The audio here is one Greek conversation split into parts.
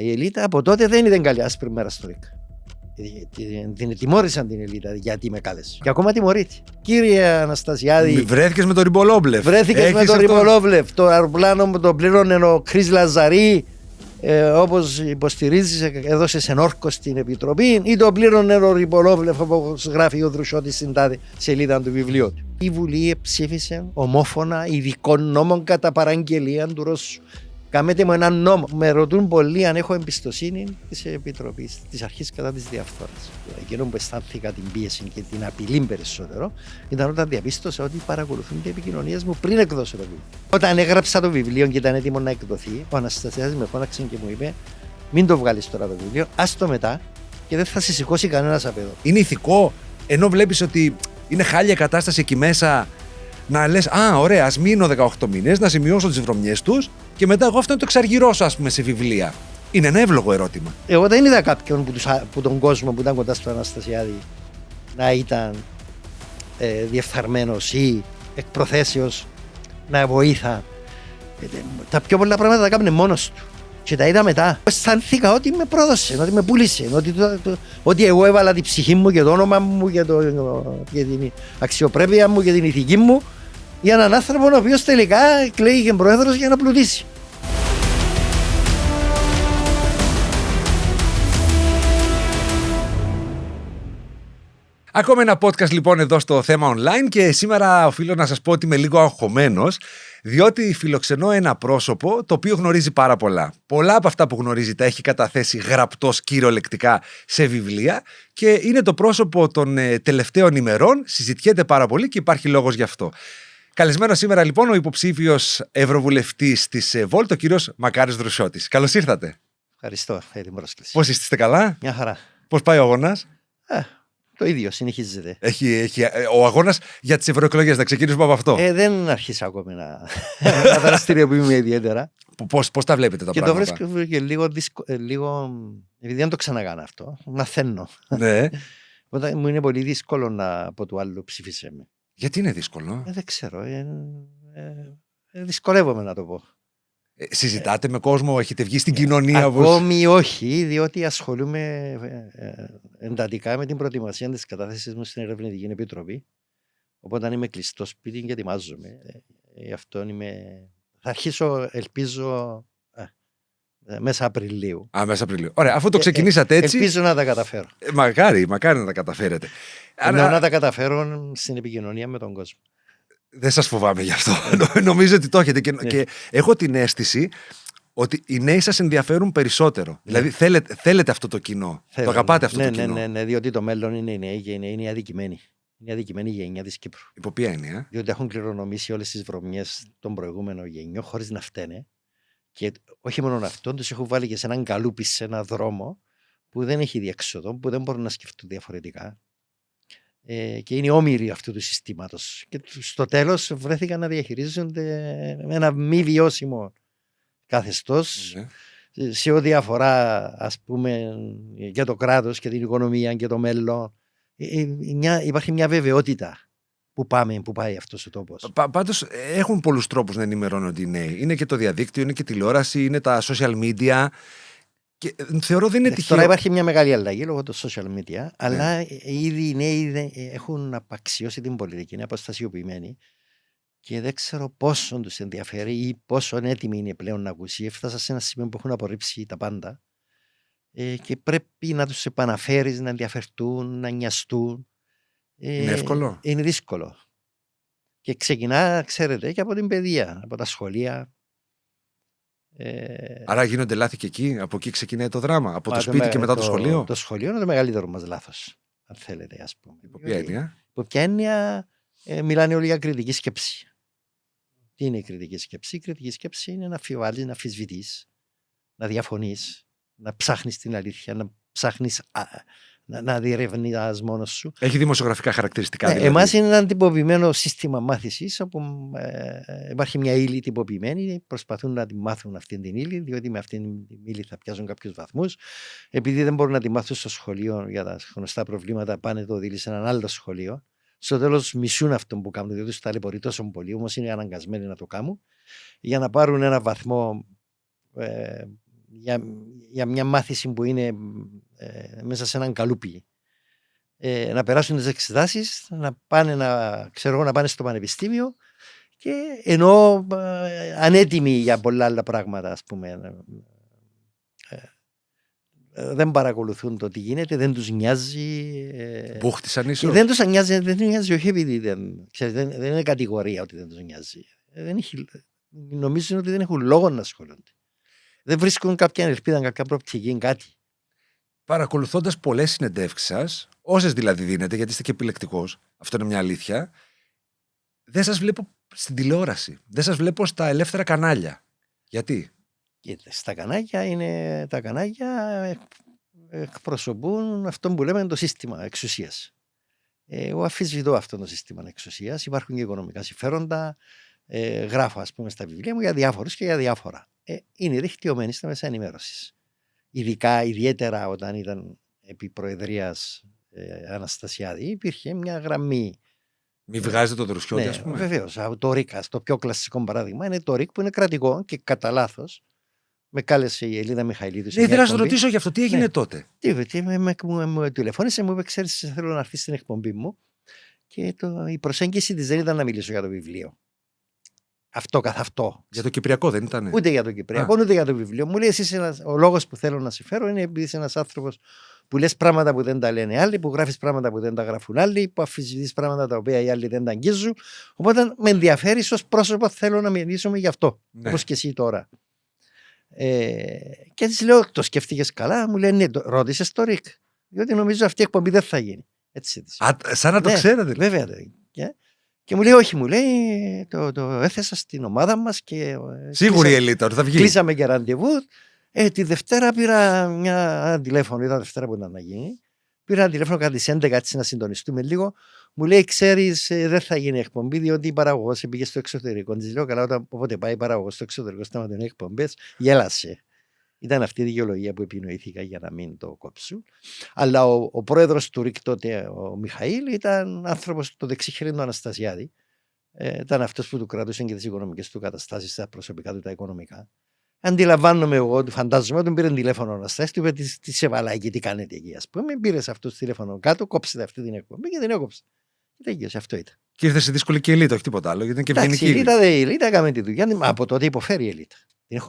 Η Ελίτα από τότε δεν ήταν καλή άσπρη μέρα στο ΡΙΚ. Την τιμώρησαν την Ελίτα γιατί με κάλεσε. Και ακόμα τιμωρείται. Κύριε Αναστασιάδη. Βρέθηκες με τον Ριμπολόβλεφ. Βρέθηκες με τον Ριμπολόβλεφ. Το αεροπλάνο μου το πλήρωνε ο Χρυς Λαζαρή. Όπως υποστηρίζεις, έδωσε ενόρκο στην Επιτροπή, ή το πλήρωνε ο Ριμπολόβλεφ, όπως γράφει ο Δρουσιώτης στην τάδε σελίδα του βιβλίου του. Η Βουλή ψήφισε ομόφωνα ειδικών νόμων κατά παραγγελία του Ρώσου. Κάμετε μου έναν νόμο. Με ρωτούν πολλοί αν έχω εμπιστοσύνη της Επιτροπής, της αρχής κατά της διαφθοράς. Εκείνο που αισθάνθηκα την πίεση και την απειλή περισσότερο ήταν όταν διαπίστωσα ότι παρακολουθούν τις επικοινωνίες μου πριν εκδώσω το βιβλίο. Όταν έγραψα το βιβλίο και ήταν έτοιμο να εκδοθεί, ο Αναστασιάδης με φώναξε και μου είπε: μην το βγάλεις τώρα το βιβλίο, άστο μετά και δεν θα σε σηκώσει κανένας απ' εδώ. Είναι ηθικό, ενώ βλέπεις ότι είναι χάλια κατάσταση εκεί μέσα, να λες, ωραία, ας μείνω 18 μήνες, να σημειώσω τις βρωμιές τους και μετά εγώ αυτό να το εξαργυρώσω, ας πούμε, σε βιβλία. Είναι ένα εύλογο ερώτημα. Εγώ δεν είδα κάποιον που τον κόσμο που ήταν κοντά στο Αναστασιάδη να ήταν διεφθαρμένος ή εκ προθέσεως να βοήθα. Τα πιο πολλά πράγματα τα έκανε μόνος του. Και τα είδα μετά. Αισθάνθηκα ότι με πρόδωσε, ότι με πούλησε, ότι εγώ έβαλα την ψυχή μου και το όνομα μου και την αξιοπρέπεια μου και την ηθική μου για έναν άνθρωπο ο οποίος τελικά εκλέγηκε πρόεδρος για να πλουτίσει. Ακόμα ένα podcast λοιπόν εδώ στο Θέμα Online και σήμερα οφείλω να σας πω ότι είμαι λίγο αγχωμένος διότι φιλοξενώ ένα πρόσωπο το οποίο γνωρίζει πάρα πολλά. Πολλά από αυτά που γνωρίζει τα έχει καταθέσει γραπτός κυριολεκτικά σε βιβλία και είναι το πρόσωπο των τελευταίων ημερών, συζητιέται πάρα πολύ και υπάρχει λόγος γι' αυτό. Καλεσμένο σήμερα λοιπόν ο υποψήφιος ευρωβουλευτής της Volt, ο κύριος Μακάρης Δρουσιώτης. Καλώς ήρθατε. Ευχαριστώ για την πρόσκληση. Πώς είστε καλά? Μια χαρά. Πώς πάει ο αγώνας? Το ίδιο συνεχίζεται. Έχει ο αγώνας για τις ευρωεκλογές, να ξεκινήσουμε από αυτό. Δεν αρχίσα ακόμη να δραστηριοποιούμε ιδιαίτερα. Πώς τα βλέπετε τα πράγματα? Και το βρίσκω και λίγο, επειδή δεν το ξανακάνω αυτό, μαθαίνω. Ναι. Μου είναι πολύ δύσκολο να πω του άλλου ψήφισε με. Γιατί είναι δύσκολο? Δεν ξέρω. Δυσκολεύομαι να το πω. Συζητάτε με κόσμο, έχετε βγει στην κοινωνία? Ακόμη όχι, διότι ασχολούμαι εντατικά με την προετοιμασία της κατάθεσης μου στην Ερευνητική Επιτροπή. Οπότε είμαι κλειστό σπίτι και ετοιμάζομαι. Γι' αυτό θα αρχίσω, ελπίζω, μέσα Απριλίου. Μέσα Απριλίου. Ωραία, αφού το ξεκινήσατε έτσι. Ελπίζω να τα καταφέρω. Μακάρι να τα καταφέρετε. Να τα καταφέρω στην επικοινωνία με τον κόσμο. Δεν σας φοβάμαι γι' αυτό. Νομίζω ότι το έχετε. Και έχω την αίσθηση ότι οι νέοι σας ενδιαφέρουν περισσότερο. Δηλαδή θέλετε αυτό το κοινό. Το αγαπάτε αυτό το κοινό. Ναι, διότι το μέλλον είναι οι νέοι και οι νέοι είναι οι αδικημένοι. Είναι η αδικημένη γενιά της Κύπρου. Υπό ποια έννοια? Διότι έχουν κληρονομήσει όλες τις βρωμιές των προηγούμενων γενιών χωρίς να φταίνε. Και όχι μόνο αυτό, τους έχουν βάλει και σε έναν καλούπι, σε έναν δρόμο που δεν έχει διέξοδο, που δεν μπορούν να σκεφτούν διαφορετικά. Και είναι όμοιροι αυτού του συστήματος. Και στο τέλος βρέθηκαν να διαχειρίζονται με ένα μη βιώσιμο καθεστώς σε ό,τι αφορά, ας πούμε, για το κράτος και την οικονομία και το μέλλον. Υπάρχει μια βεβαιότητα που πάει αυτός ο τόπος. Πάντως έχουν πολλούς τρόπους να ενημερώνονται οι νέοι. Είναι και το διαδίκτυο, είναι και τηλεόραση, είναι τα social media. Και θεωρώ δεν είναι τυχαίο. Τώρα υπάρχει μια μεγάλη αλλαγή λόγω των social media, αλλά ήδη οι νέοι έχουν απαξιώσει την πολιτική, είναι αποστασιοποιημένοι και δεν ξέρω πόσο τους ενδιαφέρει ή πόσο έτοιμοι είναι πλέον να ακούσει. Έφτασα σε ένα σημείο που έχουν απορρίψει τα πάντα και πρέπει να τους επαναφέρεις να ενδιαφερθούν, να νοιαστούν. Είναι εύκολο? Είναι δύσκολο. Και ξεκινά, ξέρετε, και από την παιδεία, από τα σχολεία. Άρα γίνονται λάθη και εκεί, από εκεί ξεκινάει το δράμα, από το σπίτι και μετά το σχολείο. Το σχολείο είναι το μεγαλύτερο μας λάθος, αν θέλετε, ας πούμε. Υπό ποια έννοια? Υπό ποια έννοια μιλάνε όλοι για κριτική σκέψη. Τι είναι η κριτική σκέψη? Η κριτική σκέψη είναι να αμφιβάλλεις, να αμφισβητείς, να διαφωνείς, να ψάχνεις την αλήθεια, να ψάχνεις να διερευνάς μόνος σου. Έχει δημοσιογραφικά χαρακτηριστικά. Δηλαδή. Εμάς είναι ένα τυποποιημένο σύστημα μάθησης όπου υπάρχει μια ύλη τυποποιημένη, προσπαθούν να τη μάθουν αυτή την ύλη, διότι με αυτήν την ύλη θα πιάσουν κάποιους βαθμούς. Επειδή δεν μπορούν να τη μάθουν στο σχολείο για τα γνωστά προβλήματα, πάνε το δίλη σε έναν άλλο σχολείο. Στο τέλος μισούν αυτό που κάνουν, διότι τους ταλαιπωρεί τόσο πολύ, όμως είναι αναγκασμένοι να το κάνουν, για να πάρουν ένα βαθμό για μια μάθηση που είναι μέσα σε έναν καλούπι. Να περάσουν τις εξετάσεις, να πάνε στο πανεπιστήμιο και ενώ ανέτοιμοι για πολλά άλλα πράγματα, ας πούμε. Δεν παρακολουθούν το τι γίνεται, δεν τους νοιάζει. Μπούχτισαν ίσως. Δεν τους νοιάζει όχι επειδή δεν είναι κατηγορία ότι δεν τους νοιάζει. Νομίζουν ότι δεν έχουν λόγο να ασχολούνται. Δεν βρίσκουν κάποια ελπίδα, κάποια προοπτική, κάτι. Παρακολουθώντας πολλές συνεντεύξεις σας, όσες δηλαδή δίνετε, γιατί είστε και επιλεκτικός, αυτό είναι μια αλήθεια, δεν σας βλέπω στην τηλεόραση. Δεν σας βλέπω στα ελεύθερα κανάλια. Γιατί? Στα κανάλια εκπροσωπούν αυτό που λέμε το σύστημα εξουσίας. Εγώ αμφισβητώ αυτό το σύστημα εξουσίας. Υπάρχουν και οικονομικά συμφέροντα. Γράφω, ας πούμε, στα βιβλία μου για διάφορους και για διάφορα. Είναι δικτυωμένοι στα μέσα ενημέρωσης. Ιδιαίτερα όταν ήταν επί προεδρίας Αναστασιάδη, υπήρχε μια γραμμή. Μη βγάζετε το δροσιώτη, ας πούμε. Βεβαίως. Το ΡΙΚ, το πιο κλασικό παράδειγμα, είναι το ΡΙΚ που είναι κρατικό και κατά λάθος. Με κάλεσε η Ελίνα Μιχαηλίδου. Ήθελα να σα ρωτήσω γι' αυτό, τι έγινε τότε. Μου τηλεφώνησε, μου είπε: ξέρεις, θέλω να έρθει στην εκπομπή μου. Και η προσέγγιση της δεν ήταν να μιλήσω για το βιβλίο. Αυτό καθ' αυτό. Για το Κυπριακό δεν ήταν? Ούτε για το Κυπριακό, ούτε για το βιβλίο. Μου λέει: ο λόγος που θέλω να σε φέρω είναι επειδή είσαι ένας άνθρωπος που λες πράγματα που δεν τα λένε άλλοι, που γράφεις πράγματα που δεν τα γράφουν άλλοι, που αμφισβητείς πράγματα τα οποία οι άλλοι δεν τα αγγίζουν. Οπότε με ενδιαφέρει ως πρόσωπο, θέλω να μιλήσουμε γι' αυτό. Ναι. Όπως και εσύ τώρα. Και της λέω: το σκέφτηκες καλά? Μου λέει: ναι, ρώτησες το ΡΙΚ. Διότι νομίζω αυτή η εκπομπή δεν θα γίνει. Έτσι. Σαν να το ξέρετε. Βέβαια. Και μου λέει: όχι, μου λέει, το έθεσα στην ομάδα μας και. Σίγουρη η Ελίτα, θα βγει. Κλείσαμε και ραντεβού. Τη Δευτέρα πήρα ένα τηλέφωνο, ήταν Δευτέρα που ήταν να γίνει. Πήρα ένα τηλέφωνο κατά τις 11 έτσι να συντονιστούμε λίγο. Μου λέει: ξέρεις, δεν θα γίνει εκπομπή, διότι η παραγωγός πήγε στο εξωτερικό. Της λέω: καλά, όποτε πάει η παραγωγός στο εξωτερικό, σταματούν οι εκπομπές. Γέλασε. Ήταν αυτή η δικαιολογία που επινοήθηκα για να μην το κόψουν. Αλλά ο πρόεδρος του ΡΙΚ τότε, ο Μιχαήλ, ήταν άνθρωπος το δεξιχέρι του Αναστασιάδη. Ήταν αυτός που του κρατούσε και τις οικονομικές του καταστάσεις, τα προσωπικά του, τα οικονομικά. Αντιλαμβάνομαι εγώ, φαντάζομαι, όταν πήρε τηλέφωνο ο Αναστάσης, του είπε: τι σε βαλάκι, τι κάνετε εκεί, ας πούμε. Πήρε αυτό το τηλέφωνο κάτω, κόψετε αυτή την εκπομπή και την έκοψε. Και τέλειωσε, αυτό ήταν. Και ήρθε σε δύσκολη και η Ελίτα, όχι τίποτα άλλο. Γιατί είναι και η Ελίτα έκαμε τη δουλειά. Από τότε υποφέρει η Ελίτα.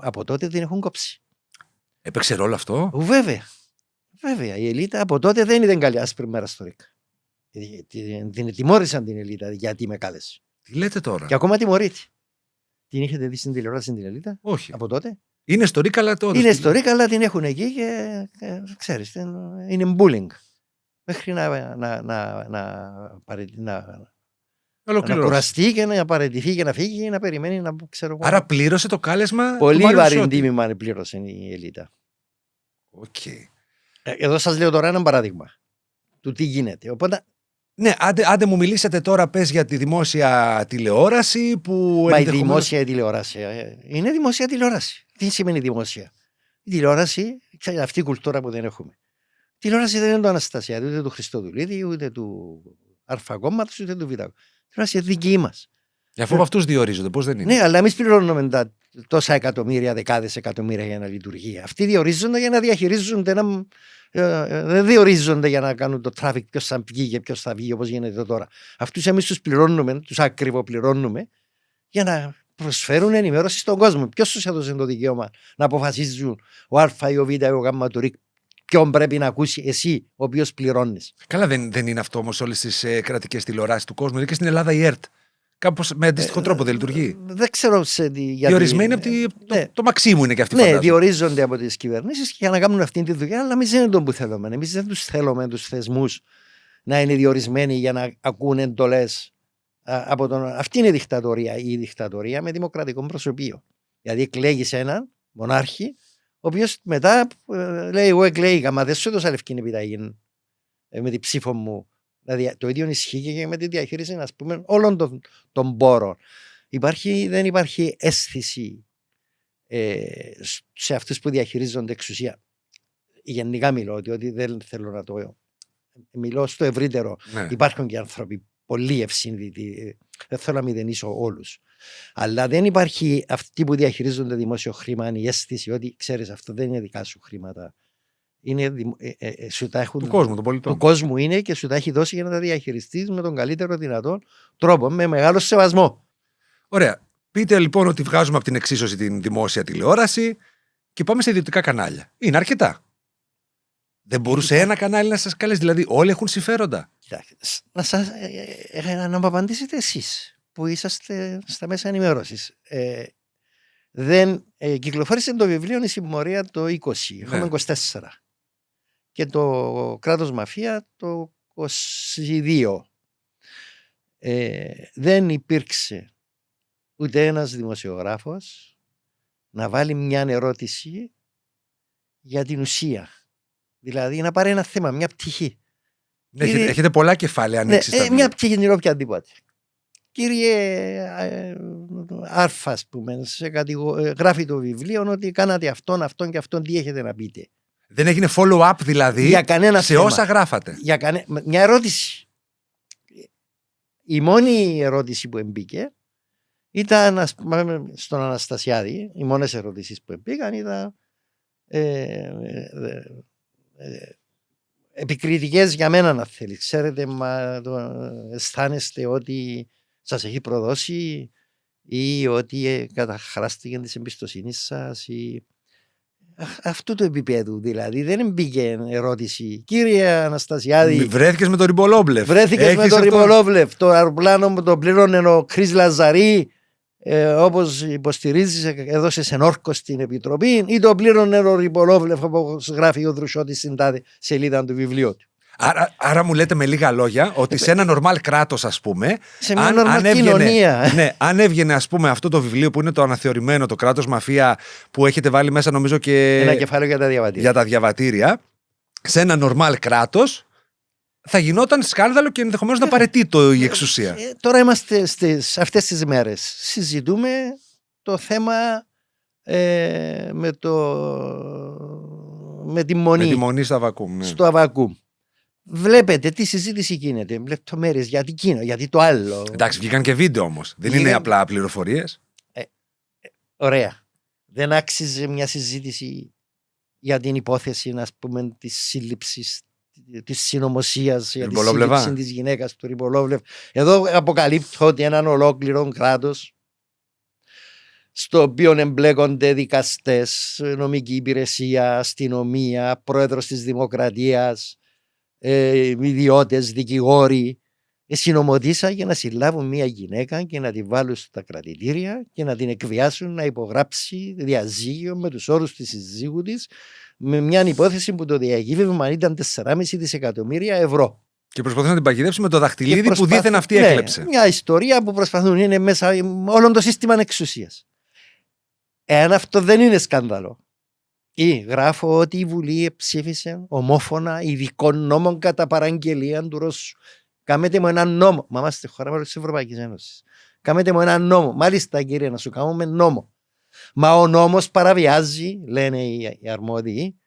Από τότε την έχουν κόψει. Έπαιξε ρόλο αυτό? Βέβαια. Η Ελίτα από τότε δεν ήταν καλή άσπρη μέρα στο ΡΙΚ. Την τιμώρησαν την Ελίτα γιατί με κάλεσε. Τι λέτε τώρα? Και ακόμα τιμωρείται. Την είχατε δει στην τηλεόραση την Ελίτα? Όχι. Από τότε. Είναι στο ΡΙΚ, αλλά τώρα. Είναι στο ΡΙΚ, αλλά την έχουν εκεί και ξέρεις, είναι bullying. Μέχρι να κουραστεί και να παραιτηθεί και να φύγει και να περιμένει να ξέρω. Άρα πλήρωσε το κάλεσμα. Πολύ βαρύ τίμημα πλήρωσε η Ελίτα. Okay. Εδώ σας λέω τώρα ένα παράδειγμα του τι γίνεται. Οπότε... Ναι, άντε μου μιλήσατε τώρα, πες, για τη δημόσια τηλεόραση που. Μα η δημόσια τηλεόραση είναι δημόσια τηλεόραση. Τι σημαίνει δημόσια? Η τηλεόραση, αυτή η κουλτούρα που δεν έχουμε. Η τηλεόραση δεν είναι το Αναστασιάδη, ούτε του Χριστοδουλίδη, ούτε του Αρφακόμματος, ούτε του Β. Η τηλεόραση είναι δική μας. Αφού από αυτούς διορίζονται, πώς δεν είναι? Ναι, αλλά εμείς πληρώνουμε τόσα εκατομμύρια, δεκάδες εκατομμύρια για να λειτουργεί. Αυτοί διορίζονται για να διαχειρίζονται δεν διορίζονται για να κάνουν το traffic, ποιος θα βγει και ποιος θα βγει, όπως γίνεται τώρα. Αυτούς εμείς τους πληρώνουμε, τους ακριβοπληρώνουμε για να προσφέρουν ενημέρωση στον κόσμο. Ποιος τους έδωσε το δικαίωμα να αποφασίζουν ο Α ή ο Β ή ο Γ του ΡΙΚ ποιον πρέπει να ακούσει εσύ, ο οποίος πληρώνεις? Καλά, δεν είναι αυτό όμως όλες τις κρατικές τηλεοράσεις του κόσμου? Είναι και στην Ελλάδα η ΕΡΤ. Κάπως με αντίστοιχο τρόπο δεν λειτουργεί? Δεν ξέρω διορισμένοι από το Μαξίμου είναι και αυτοί. Ναι, διορίζονται από τις κυβερνήσεις για να κάνουν αυτή τη δουλειά, αλλά εμείς δεν είναι τον που θέλουμε. Εμείς δεν τους θέλουμε τους θεσμούς να είναι διορισμένοι για να ακούνε εντολές από τον. Αυτή είναι η δικτατορία με δημοκρατικό προσωπείο. Δηλαδή εκλέγεις έναν μονάρχη, ο οποίος μετά λέει: εγώ εκλέγηκα, μα δεν σου έδωσα λευκή επιταγή με την ψήφο μου. Δηλαδή το ίδιο ισχύει και με τη διαχείριση, ας πούμε, όλων των πόρων. Δεν υπάρχει αίσθηση σε αυτούς που διαχειρίζονται εξουσία. Γενικά μιλώ, ότι δεν θέλω να το. Μιλώ στο ευρύτερο. Ναι. Υπάρχουν και άνθρωποι πολύ ευσύνδητοι. Δεν θέλω να μηδενίσω όλους. Αλλά δεν υπάρχει αυτοί που διαχειρίζονται δημόσιο χρήμα η αίσθηση ότι ξέρεις αυτό δεν είναι δικά σου χρήματα. Είναι, σου τα έχουν, Του κόσμου, των πολιτών. του κόσμου είναι και σου τα έχει δώσει για να τα διαχειριστείς με τον καλύτερο δυνατόν τρόπο, με μεγάλο σεβασμό. Ωραία. Πείτε λοιπόν ότι βγάζουμε από την εξίσωση την δημόσια τηλεόραση και πάμε σε ιδιωτικά κανάλια. Είναι αρκετά. Δεν μπορούσε ένα κανάλι να σας καλέσει. Δηλαδή, όλοι έχουν συμφέροντα. Να μου απαντήσετε εσείς που είσαστε στα μέσα ενημέρωσης. Δεν κυκλοφόρησε το βιβλίο «Η Συμμορία» το 20, έχουμε 24. Και το κράτος μαφία το 22. Δεν υπήρξε ούτε ένας δημοσιογράφος να βάλει μια ερώτηση για την ουσία. Δηλαδή να πάρει ένα θέμα, μια πτυχή. Έχετε πολλά κεφάλαια ανοίξει. Ναι, μια πτυχή την οποιαδήποτε. Κύριε Άρφα, ας πούμε, γράφει το βιβλίο ότι κάνατε αυτόν και αυτόν, τι έχετε να πείτε. Δεν έγινε follow-up δηλαδή για κανένα σε θέμα. όσα γράφατε. Μια ερώτηση. Η μόνη ερώτηση που εμπήκε ήταν στον Αναστασιάδη. Οι μόνες ερωτήσεις που εμπήκαν ήταν επικριτικές για μένα, να θέλει. Ξέρετε, αισθάνεστε ότι σας έχει προδώσει ή ότι καταχράστηκε της εμπιστοσύνης σας ή αυτού του επίπεδου. Δηλαδή δεν μπήκε ερώτηση. Κύριε Αναστασιάδη, βρέθηκες με τον Ριμπολόβλεφ. Βρέθηκες με τον Ριμπολόβλεφ. Το αεροπλάνο που το πλήρωνε ο Χρυς Λαζαρή, όπως υποστηρίζεις, έδωσε ενόρκο στην Επιτροπή, ή το πλήρωνε ο Ριμπολόβλεφ, όπως γράφει ο Δρουσιώτης στην τάδε σελίδα του βιβλίου του. Άρα μου λέτε με λίγα λόγια ότι σε ένα νορμάλ κράτος, ας πούμε, σε μια νορμάλ κοινωνία. Ναι, αν έβγαινε, ας πούμε, αυτό το βιβλίο που είναι το αναθεωρημένο, το κράτος μαφία, που έχετε βάλει μέσα νομίζω και ένα κεφάλαιο για τα διαβατήρια. Σε ένα νορμάλ κράτος θα γινόταν σκάνδαλο και ενδεχομένως να παραιτεί η εξουσία. Τώρα είμαστε σε αυτές τις μέρες. Συζητούμε το θέμα με τη μονή. Με τη μονή στο Αβακούμ. Ναι. Στο Αβακούμ. Βλέπετε τι συζήτηση γίνεται, λεπτομέρειες, γιατί εκείνο, γιατί το άλλο. Εντάξει, βγήκαν και βίντεο όμως. Δεν είναι απλά πληροφορίες. Ωραία. Δεν άξιζε μια συζήτηση για την υπόθεση, ας πούμε, της σύλληψης, της συνωμοσίας, για τη σύλληψη της γυναίκας του Ριμπολόβλεφ. Εδώ αποκαλύπτω ότι έναν ολόκληρο κράτος, στο οποίο εμπλέκονται δικαστές, νομική υπηρεσία, αστυνομία, πρόεδρος της Δημοκρατίας, ιδιώτες, δικηγόροι, συνομωτήσα για να συλλάβουν μια γυναίκα και να τη βάλουν στα κρατητήρια και να την εκβιάσουν να υπογράψει διαζύγιο με τους όρους της συζύγου της, με μια υπόθεση που το διακύβευμα ήταν 4,5 δισεκατομμύρια ευρώ. Και προσπαθούν να την παγιδεύσουν με το δαχτυλίδι που δίθεν αυτή έκλεψε. Μια ιστορία που προσπαθούν, είναι μέσα όλο το σύστημα εξουσίας. Εάν αυτό δεν είναι σκάνδαλο, ή γράφω ότι η Βουλή ψήφισε ομόφωνα ειδικών νόμων κατά παραγγελία του Ρώσου. Κάμετε μου έναν νόμο. Μα είμαστε χώρα μέλος της Ευρωπαϊκής Ένωσης. Κάμετε μου έναν νόμο. Μάλιστα, κύριε, να σου κάνουμε νόμο. Μα ο νόμος παραβιάζει, λένε οι αρμόδιοι,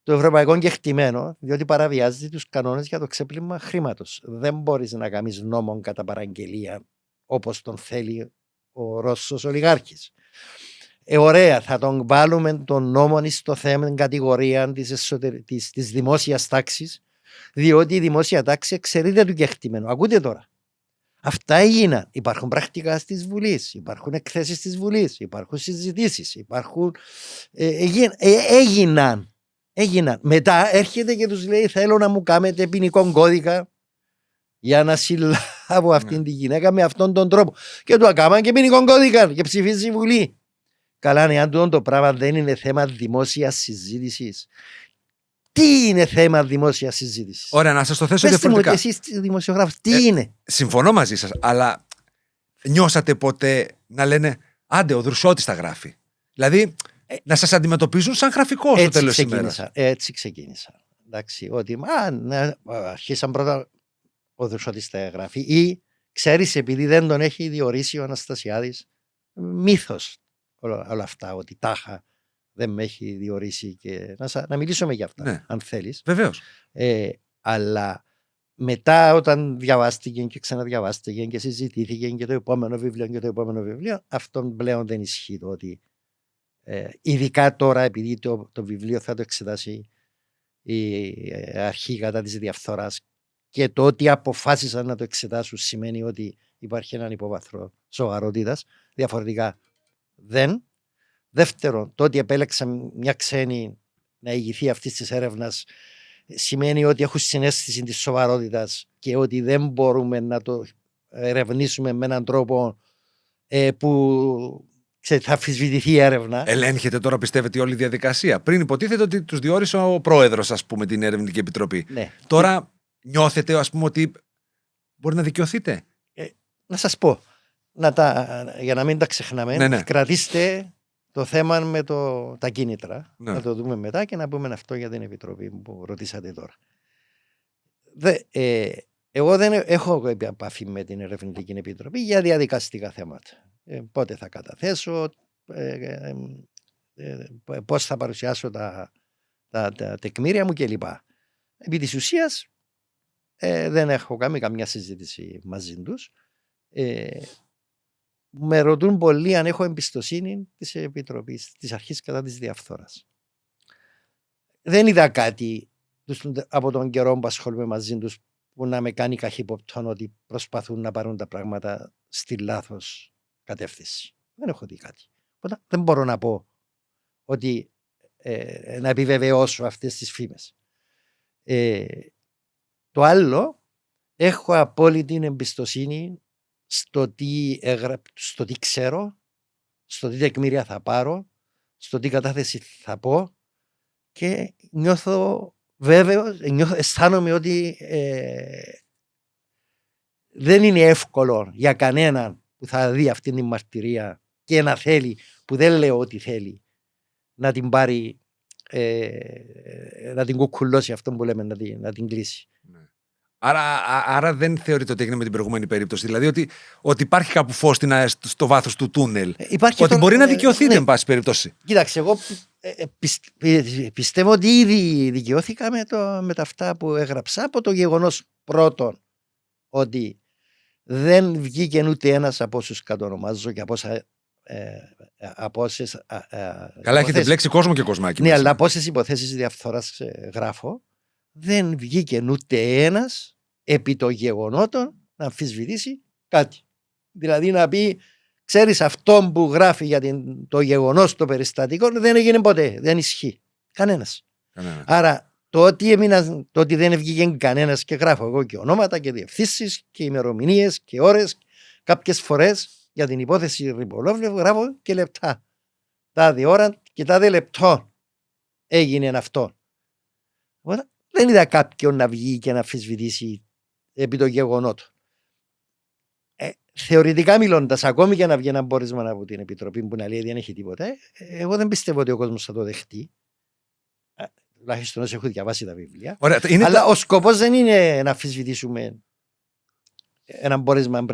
το ευρωπαϊκό κεκτημένο, διότι παραβιάζει τους κανόνες για το ξέπλυμα χρήματος. Δεν μπορείς να κάνεις νόμο κατά παραγγελία όπως τον θέλει ο Ρώσος ολιγάρχης. Ωραία, θα τον βάλουμε τον νόμο στο θέμα, την κατηγορία της δημόσιας τάξης, διότι η δημόσια τάξη εξαιρείται του κεκτημένου. Ακούτε τώρα. Αυτά έγιναν. Υπάρχουν πρακτικά στις Βουλής, υπάρχουν εκθέσεις της Βουλής, υπάρχουν συζητήσεις, υπάρχουν. Έγιναν. Μετά έρχεται και τους λέει: θέλω να μου κάνετε ποινικό κώδικα για να συλλάβω αυτήν τη γυναίκα με αυτόν τον τρόπο. Και του έκαναν και ποινικό κώδικα και ψηφίζει η Βουλή. Καλά, αν το πράγμα δεν είναι θέμα δημόσιας συζήτησης. Τι είναι θέμα δημόσιας συζήτησης? Ωραία, να σας το θέσω διαφορετικά. Πεςτε μου και εσείς δημοσιογράφος, τι είναι? Συμφωνώ μαζί σας, αλλά νιώσατε ποτέ να λένε άντε ο Δρουσιώτης τα γράφει? Δηλαδή να σας αντιμετωπίζουν σαν γραφικό στο τέλος της ημέρας. Έτσι ξεκίνησα. Εντάξει, ότι αρχίσαν πρώτα ο Δρουσιώτης τα γράφει, ή ξέρεις, επειδή δεν τον έχει διορίσει ο Αναστασιάδης, μύθος όλα αυτά, ότι τάχα δεν με έχει διορίσει, και να μιλήσουμε για αυτά, ναι, αν θέλεις. Βεβαίως. Αλλά μετά όταν διαβάστηκε και ξαναδιαβάστηκε και συζητήθηκε και το επόμενο βιβλίο και το επόμενο βιβλίο, αυτό πλέον δεν ισχύει το ότι ειδικά τώρα επειδή το βιβλίο θα το εξετάσει η αρχή κατά της διαφθοράς και το ότι αποφάσισαν να το εξετάσουν σημαίνει ότι υπάρχει έναν υπόβαθρο σοβαρότητας, διαφορετικά δεν. Δεύτερον, το ότι επέλεξαν μια ξένη να ηγηθεί αυτής της έρευνας σημαίνει ότι έχουν συναίσθηση της σοβαρότητας και ότι δεν μπορούμε να το ερευνήσουμε με έναν τρόπο που θα αμφισβητηθεί η έρευνα. Ελέγχεται τώρα, πιστεύετε, η όλη διαδικασία? Πριν υποτίθεται ότι τους διόρισε ο πρόεδρος, ας πούμε, την Ερευνητική Επιτροπή. Ναι. Τώρα νιώθετε, ας πούμε, ότι μπορεί να δικαιωθείτε? Να σας πω, για να μην τα ξεχνάμε, Ναι. κρατήστε το θέμα με τα κίνητρα. Ναι. Να το δούμε μετά και να πούμε αυτό για την Επιτροπή που ρωτήσατε τώρα. Εγώ δεν έχω επαφή με την Ερευνητική Επιτροπή για διαδικαστικά θέματα. Πότε θα καταθέσω, πώς θα παρουσιάσω τα τεκμήρια μου κλπ. Επί της ουσίας δεν έχω κάνει καμιά συζήτηση μαζί τους. Με ρωτούν πολλοί αν έχω εμπιστοσύνη της Επιτροπής, της αρχής κατά της διαφθοράς. Δεν είδα κάτι από τον καιρό που ασχολούμαι μαζί τους που να με κάνει καχύποπτον ότι προσπαθούν να πάρουν τα πράγματα στη λάθος κατεύθυνση. Δεν έχω δει κάτι. Οπότε δεν μπορώ να πω ότι να επιβεβαιώσω αυτές τις φήμες. Το άλλο, έχω απόλυτη εμπιστοσύνη στο τι ξέρω, στο τι τεκμήρια θα πάρω, στο τι κατάθεση θα πω και νιώθω βέβαιος, αισθάνομαι ότι δεν είναι εύκολο για κανέναν που θα δει αυτή την μαρτυρία και να θέλει, που δεν λέω ότι θέλει, να την πάρει, να την κουκουλώσει, αυτό που λέμε, να την κλείσει. Άρα δεν θεωρείτε ότι έγινε με την προηγούμενη περίπτωση? Δηλαδή ότι υπάρχει κάπου φως στο βάθος του τούνελ? Ότι μπορεί να δικαιωθείτε, εν πάση περιπτώσει? Κοίταξε, εγώ πιστεύω ότι ήδη δικαιώθηκα με τα αυτά που έγραψα, από το γεγονός πρώτον ότι δεν βγήκε ούτε ένας από όσους κατονομάζω και από όσες Καλά, έχετε μπλέξει κόσμο και κοσμάκι. Ναι, αλλά από όσες υποθέσεις διαφθοράς γράφω, δεν βγήκε ούτε ένας επί των γεγονότων να αμφισβητήσει κάτι. Δηλαδή να πει, ξέρεις, αυτό που γράφει για το γεγονός το περιστατικό δεν έγινε ποτέ, δεν ισχύει. Κανένας. Άρα το ότι δεν βγήκε κανένας και γράφω εγώ και ονόματα και διευθύνσεις και ημερομηνίες και ώρες, κάποιες φορές για την υπόθεση Ρυπολόβλευ γράφω και λεπτά. Τάδε ώρα και τάδε λεπτό έγινε αυτό. Δεν είδα κάποιον να βγει και να αμφισβητήσει επί το γεγονότο. Θεωρητικά μιλώντας, ακόμη και να βγει ένα πόρισμα από την Επιτροπή που να λέει δεν έχει τίποτα, εγώ δεν πιστεύω ότι ο κόσμος θα το δεχτεί. Τουλάχιστον όσο έχω διαβάσει τα βιβλία. Ωραία, αλλά ο σκοπός δεν είναι να αμφισβητήσουμε ένα πόρισμα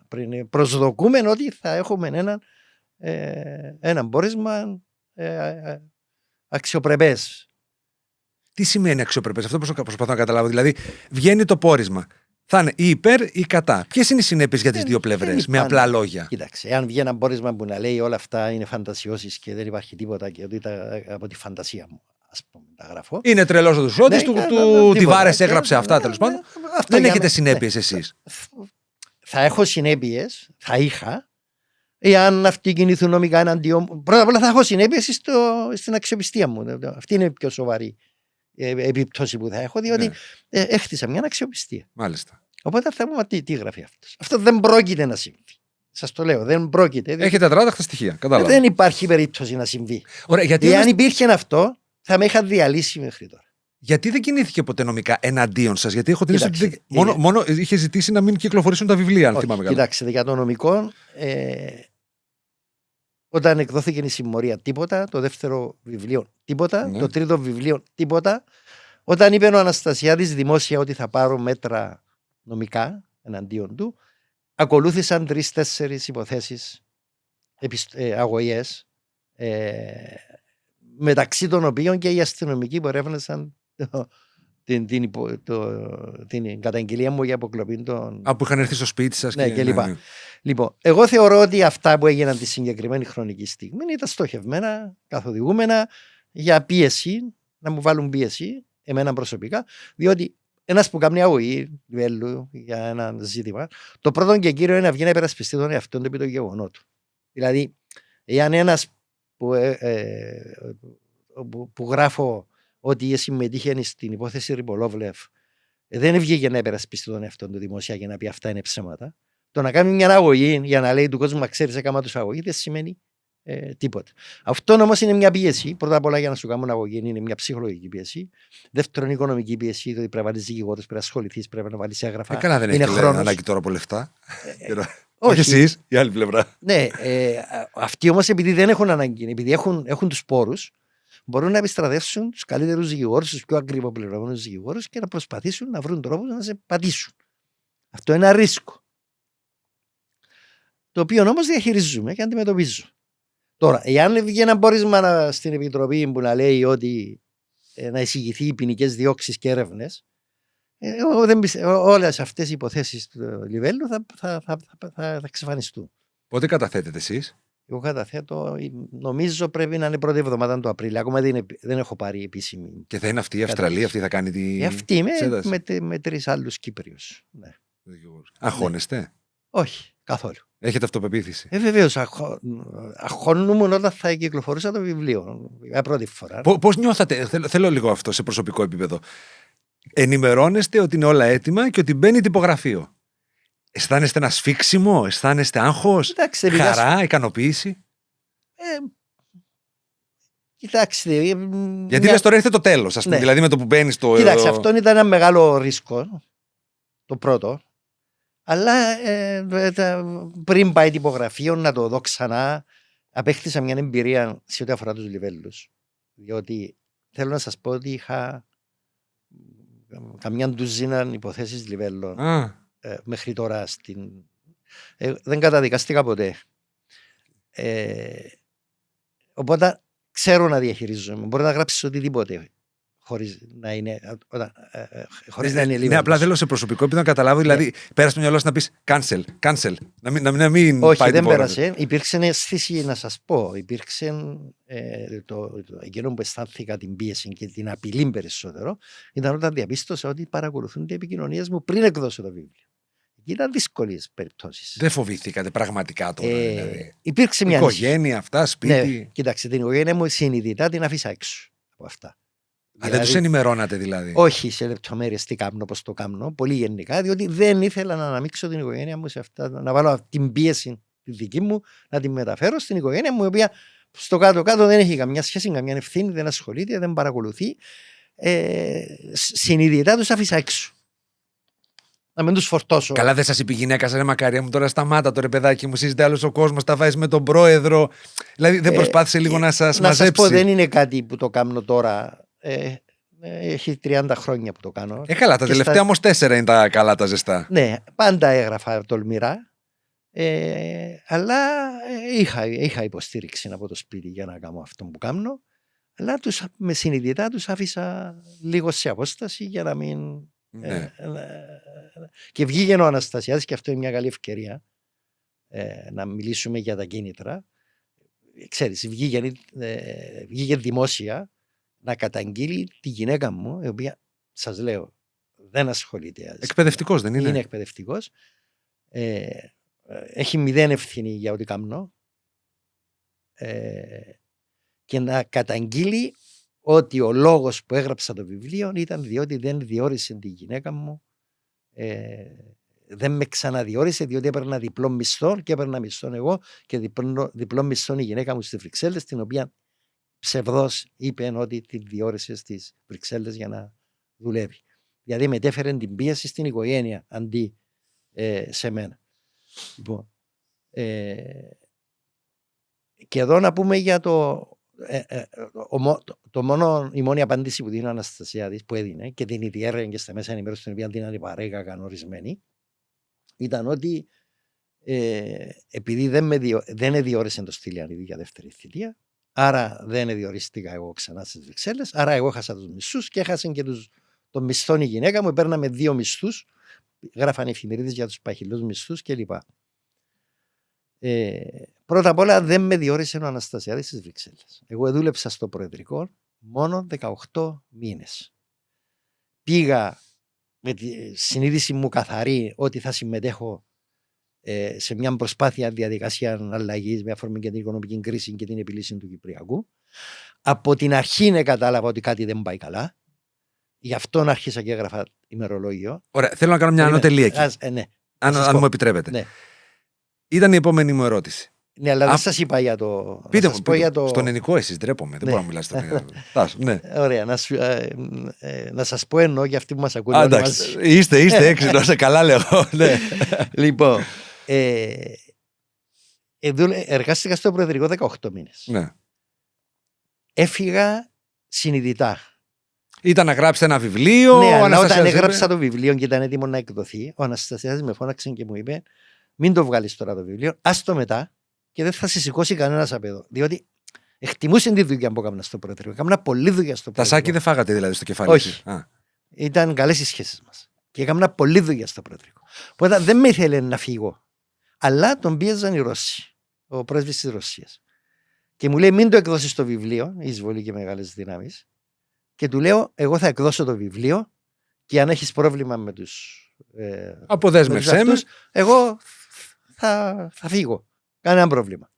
πριν προσδοκούμε ότι θα έχουμε ένα πόρισμα αξιοπρεπές. Τι σημαίνει αξιοπρεπές? Αυτό προσπαθώ να καταλάβω. Δηλαδή, βγαίνει το πόρισμα. Θα είναι ή υπέρ ή κατά. Ποιες είναι οι συνέπειες για τις δύο πλευρές, με απλά λόγια? Κοίταξε, αν βγει ένα πόρισμα που να λέει όλα αυτά είναι φαντασιώσεις και δεν υπάρχει τίποτα και ότι από τη φαντασία μου, ας πούμε, τα γράφω. Είναι τρελός ο Δουσιώτης, τη Βάρες έγραψε αυτά, τέλος πάντων. Δεν έχετε συνέπειες εσείς? Θα έχω συνέπειες, θα είχα, εάν αυτοί κινηθούν νομικά εναντίον. Πρώτα απ' όλα θα έχω συνέπειες στην αξιοπιστία μου. Αυτή είναι η πιο σοβαρή επίπτωση που θα έχω, διότι έχτισα μια αξιοπιστία. Μάλιστα. Οπότε θα πούμε τι γράφει αυτός. Αυτό δεν πρόκειται να συμβεί. Σας το λέω, δεν πρόκειται. Έχετε ατράνταχτα στοιχεία. Κατάλαβα. Δεν υπάρχει περίπτωση να συμβεί. Ωραία, αν υπήρχε αυτό, θα με είχα διαλύσει μέχρι τώρα. Γιατί δεν κινήθηκε ποτέ νομικά εναντίον σας? Γιατί έχω την αίσθηση ότι μόνο είχε ζητήσει να μην κυκλοφορήσουν τα βιβλία, αν θυμάμαι καλά. Κοιτάξτε, για το νομικό, όταν εκδόθηκε η συμμορία, τίποτα. Το δεύτερο βιβλίο, τίποτα. Το τρίτο βιβλίο, τίποτα. Όταν είπε ο Αναστασιάδης δημόσια ότι θα πάρω μέτρα νομικά εναντίον του, ακολούθησαν 3-4 υποθέσεις αγωγές, μεταξύ των οποίων και οι αστυνομικοί που ερεύνησαν την καταγγελία μου για αποκλοπή των. Από που είχαν έρθει στο σπίτι σας Ναι, και λοιπά. Λοιπόν, εγώ θεωρώ ότι αυτά που έγιναν τη συγκεκριμένη χρονική στιγμή ήταν στοχευμένα, καθοδηγούμενα για πίεση, να μου βάλουν πίεση, εμένα προσωπικά, διότι ένας που κάνει αγωγή βέλου για ένα ζήτημα, το πρώτο και κύριο είναι να βγει να υπερασπιστεί τον εαυτόν του επί το γεγονό του. Δηλαδή, εάν ένας που γράφω ότι συμμετείχε στην υπόθεση Ριμπολόβλεφ δεν βγήκε να υπερασπιστεί τον εαυτόν του δημοσία και να πει αυτά είναι ψέματα. Το να κάνει μια αγωγή για να λέει του κόσμου, μα ξέρει, έκανα του αγωγή, δεν σημαίνει τίποτα. Αυτό όμως είναι μια πίεση. Πρώτα απ' όλα, για να σου κάνουν αγωγή, είναι μια ψυχολογική πίεση. Δεύτερον, οικονομική πίεση. Δηλαδή πρέπει να βάλει δικηγόρου, πρέπει να ασχοληθεί, πρέπει να βάλει έγγραφα. Καλά, δεν έχει ανάγκη τώρα από λεφτά. Όχι εσείς, η άλλη πλευρά. Ναι, αυτοί όμως επειδή δεν έχουν ανάγκη, επειδή έχουν τους πόρους, μπορούν να επιστρατεύσουν τους καλύτερους δικηγόρους, τους πιο ακριβοπληρωμένους δικηγόρους και να προσπαθήσουν να βρουν τρόπους να σε πατήσουν. Αυτό είναι ένα ρίσκο. Το οποίο όμως διαχειρίζουμε και αντιμετωπίζω. Τώρα, εάν βγει ένα πόρισμα στην Επιτροπή που να λέει ότι να εισηγηθεί ποινικές διώξεις και έρευνες, όλες αυτές οι υποθέσεις του Λιβέλου θα εξαφανιστούν. Πότε καταθέτετε εσείς? Εγώ καταθέτω, νομίζω πρέπει να είναι πρώτη εβδομάδα του Απρίλιο. Ακόμα δεν έχω πάρει επίσημη. Και θα είναι αυτή η Αυστραλία, αυτή θα κάνει τη. Αυτή με 3 άλλους Κύπριους. Ναι. Αγχώνεστε? Ναι. Όχι, καθόλου. Έχετε αυτοπεποίθηση? Βεβαίως, αγχώνούμουν όταν θα κυκλοφορούσα το βιβλίο. Για πρώτη φορά. Πώς νιώθατε, θέλω λίγο αυτό σε προσωπικό επίπεδο. Ενημερώνεστε ότι είναι όλα έτοιμα και ότι μπαίνει τυπογραφείο. Αισθάνεστε ένα σφίξιμο, αισθάνεστε άγχος, χαρά, ικανοποίηση? Κοιτάξτε. Γιατί λες τώρα ήρθε το τέλος, ας πούμε, δηλαδή με το που μπαίνει στο. Κοιτάξτε, αυτό ήταν ένα μεγάλο ρίσκο. Το πρώτο. Αλλά πριν πάει τυπογραφείο, να το δω ξανά, απέκτησα μια εμπειρία σε ό,τι αφορά τους Λιβέλους. Διότι θέλω να σας πω ότι είχα καμιά ντουζίνα υποθέσεις Λιβέλων μέχρι τώρα. Δεν καταδικαστήκα ποτέ. Οπότε ξέρω να διαχειρίζομαι. Μπορεί να γράψεις οτιδήποτε χωρίς να είναι Λιβέλος. Ναι, απλά θέλω σε προσωπικό επίπεδο να καταλάβω. Δηλαδή, πέρασε το μυαλό σου να πεις cancel. Να μην όχι, πάει δεν τίποτα. πέρασε. Υπήρξε αίσθηση, να σας πω. Υπήρξε εκείνο που αισθάνθηκα την πίεση και την απειλή περισσότερο, ήταν όταν διαπίστωσα ότι παρακολουθούν τις επικοινωνίες μου πριν εκδώσω το βιβλίο. Ήταν δύσκολες περιπτώσεις. Δεν φοβηθήκατε πραγματικά τώρα? Δηλαδή. Υπήρξε μια οικογένεια, αυτά, σπίτι. Ναι, κοιτάξτε, την οικογένεια μου συνειδητά την αφήσα έξω από αυτά. Δεν τους ενημερώνατε δηλαδή? Όχι σε λεπτομέρειες τι κάνω, πώς το κάνω, πολύ γενικά, διότι δεν ήθελα να αναμίξω την οικογένεια μου σε αυτά, να βάλω την πίεση τη δική μου, να την μεταφέρω στην οικογένεια μου, η οποία στο κάτω-κάτω δεν έχει καμιά σχέση, καμιά ευθύνη, δεν ασχολείται, δεν παρακολουθεί. Συνειδητά τους άφησα έξω. Να μην τους φορτώσω. Καλά, δεν σας είπε η γυναίκα σας, ρε Μακαρία μου, τώρα σταμάτα το ρε παιδάκι μου, συζητάει άλλος ο κόσμος, τα βάζεις με τον πρόεδρο. Δηλαδή δεν προσπάθησε λίγο να σας μαζέψει? Να σας πω, δεν είναι κάτι που το κάνω τώρα. Έχει 30 χρόνια που το κάνω. Καλά, τα τελευταία όμως 4 είναι τα καλά, τα ζεστά. Ναι, πάντα έγραφα τολμηρά. Αλλά είχα υποστήριξη από το σπίτι για να κάνω αυτό που κάνω. Αλλά με συνειδητά τους άφησα λίγο σε απόσταση για να μην. Ναι. Και βγήκε ο Αναστασιάδης, και αυτό είναι μια καλή ευκαιρία να μιλήσουμε για τα κίνητρα. Ξέρεις, βγήκε δημόσια να καταγγείλει τη γυναίκα μου, η οποία, σας λέω, δεν ασχολείται. Εκπαιδευτικός δεν είναι? Είναι εκπαιδευτικός. Έχει 0 ευθύνη για ό,τι κάνω. Και να καταγγείλει ότι ο λόγος που έγραψα το βιβλίο ήταν διότι δεν διόρισε τη γυναίκα μου, δεν με ξαναδιόρισε, διότι έπαιρνα διπλό μισθό και έπαιρνα μισθό εγώ και διπλό μισθό η γυναίκα μου στις Βρυξέλλες, την οποία ψευδώς είπε ότι τη διόρισε στις Βρυξέλλες για να δουλεύει. Δηλαδή μετέφερε την πίεση στην οικογένεια αντί σε μένα. Λοιπόν, και εδώ να πούμε για η μόνη απάντηση που δίνει ο Αναστασιάδης, που έδινε και την ιδιαίτερη και στα μέσα ενημέρωση, την οποία δίνανε παρέγα κανονισμένη, ήταν ότι επειδή δεν διόρισε το Στυλιανίδη για δεύτερη θητεία, άρα δεν διορίστηκα εγώ ξανά στις Βρυξέλλες, άρα εγώ έχασα τους μισούς και έχασαν και τον μισθό η γυναίκα μου, παίρναμε 2 μισθούς, γράφανε εφημερίδες για τους παχυλούς μισθούς κλπ. Πρώτα απ' όλα δεν με διόρισε ο Αναστασιάδης στις Βρυξέλλες. Εγώ δούλεψα στο Προεδρικό μόνο 18 μήνες. Πήγα με τη συνείδηση μου καθαρή ότι θα συμμετέχω σε μια προσπάθεια διαδικασία αλλαγής με αφορμή και την οικονομική κρίση και την επιλύση του Κυπριακού. Από την αρχή κατάλαβα ότι κάτι δεν πάει καλά. Γι' αυτό άρχισα και έγραφα ημερολόγιο. Ωραία, θέλω να κάνω μια ανωτελεία εκεί. Ναι. Αν μου επιτρέπετε. Ναι. Ήταν η επόμενη μου ερώτηση. Ναι, αλλά δεν σας είπα για το. Πείτε μου, στον ελληνικό εσείς ντρέπομαι. Δεν μπορώ να μιλάω στον ελληνικό. Ναι. Ωραία, να σας πω εννοώ για αυτοί που μας ακούνε. Εντάξει, είστε έξυπνος, καλά λέω. Ναι. Λοιπόν, εργάστηκα στο Προεδρικό 18 μήνες. Ναι. Έφυγα συνειδητά. Ήταν να γράψετε ένα βιβλίο. Ναι, αλλά όταν έγραψα το βιβλίο και ήταν έτοιμο να εκδοθεί, ο Αναστασιάδης με φώναξε και μου είπε: μην το βγάλεις τώρα το βιβλίο, άστο μετά και δεν θα σε σηκώσει κανένας απ' εδώ. Διότι εκτιμούσε τη δουλειά που έκανα στο Προεδρικό. Έκανα πολλή δουλειά στο Προεδρικό. Τα σάκι δεν φάγατε δηλαδή στο κεφάλι? Όχι. Ήταν καλές οι σχέσεις μας. Και έκανα πολλή δουλειά στο Προεδρικό. Οπότε δεν με ήθελε να φύγω. Αλλά τον πίεζαν οι Ρώσοι, ο πρέσβης της Ρωσίας. Και μου λέει: μην το εκδώσεις το βιβλίο, η εισβολή και μεγάλες δυνάμεις. Και του λέω: εγώ θα εκδώσω το βιβλίο και αν έχεις πρόβλημα με τους. Αποδέσμευσέ με. Εγώ θα φύγω. Κανένα πρόβλημα.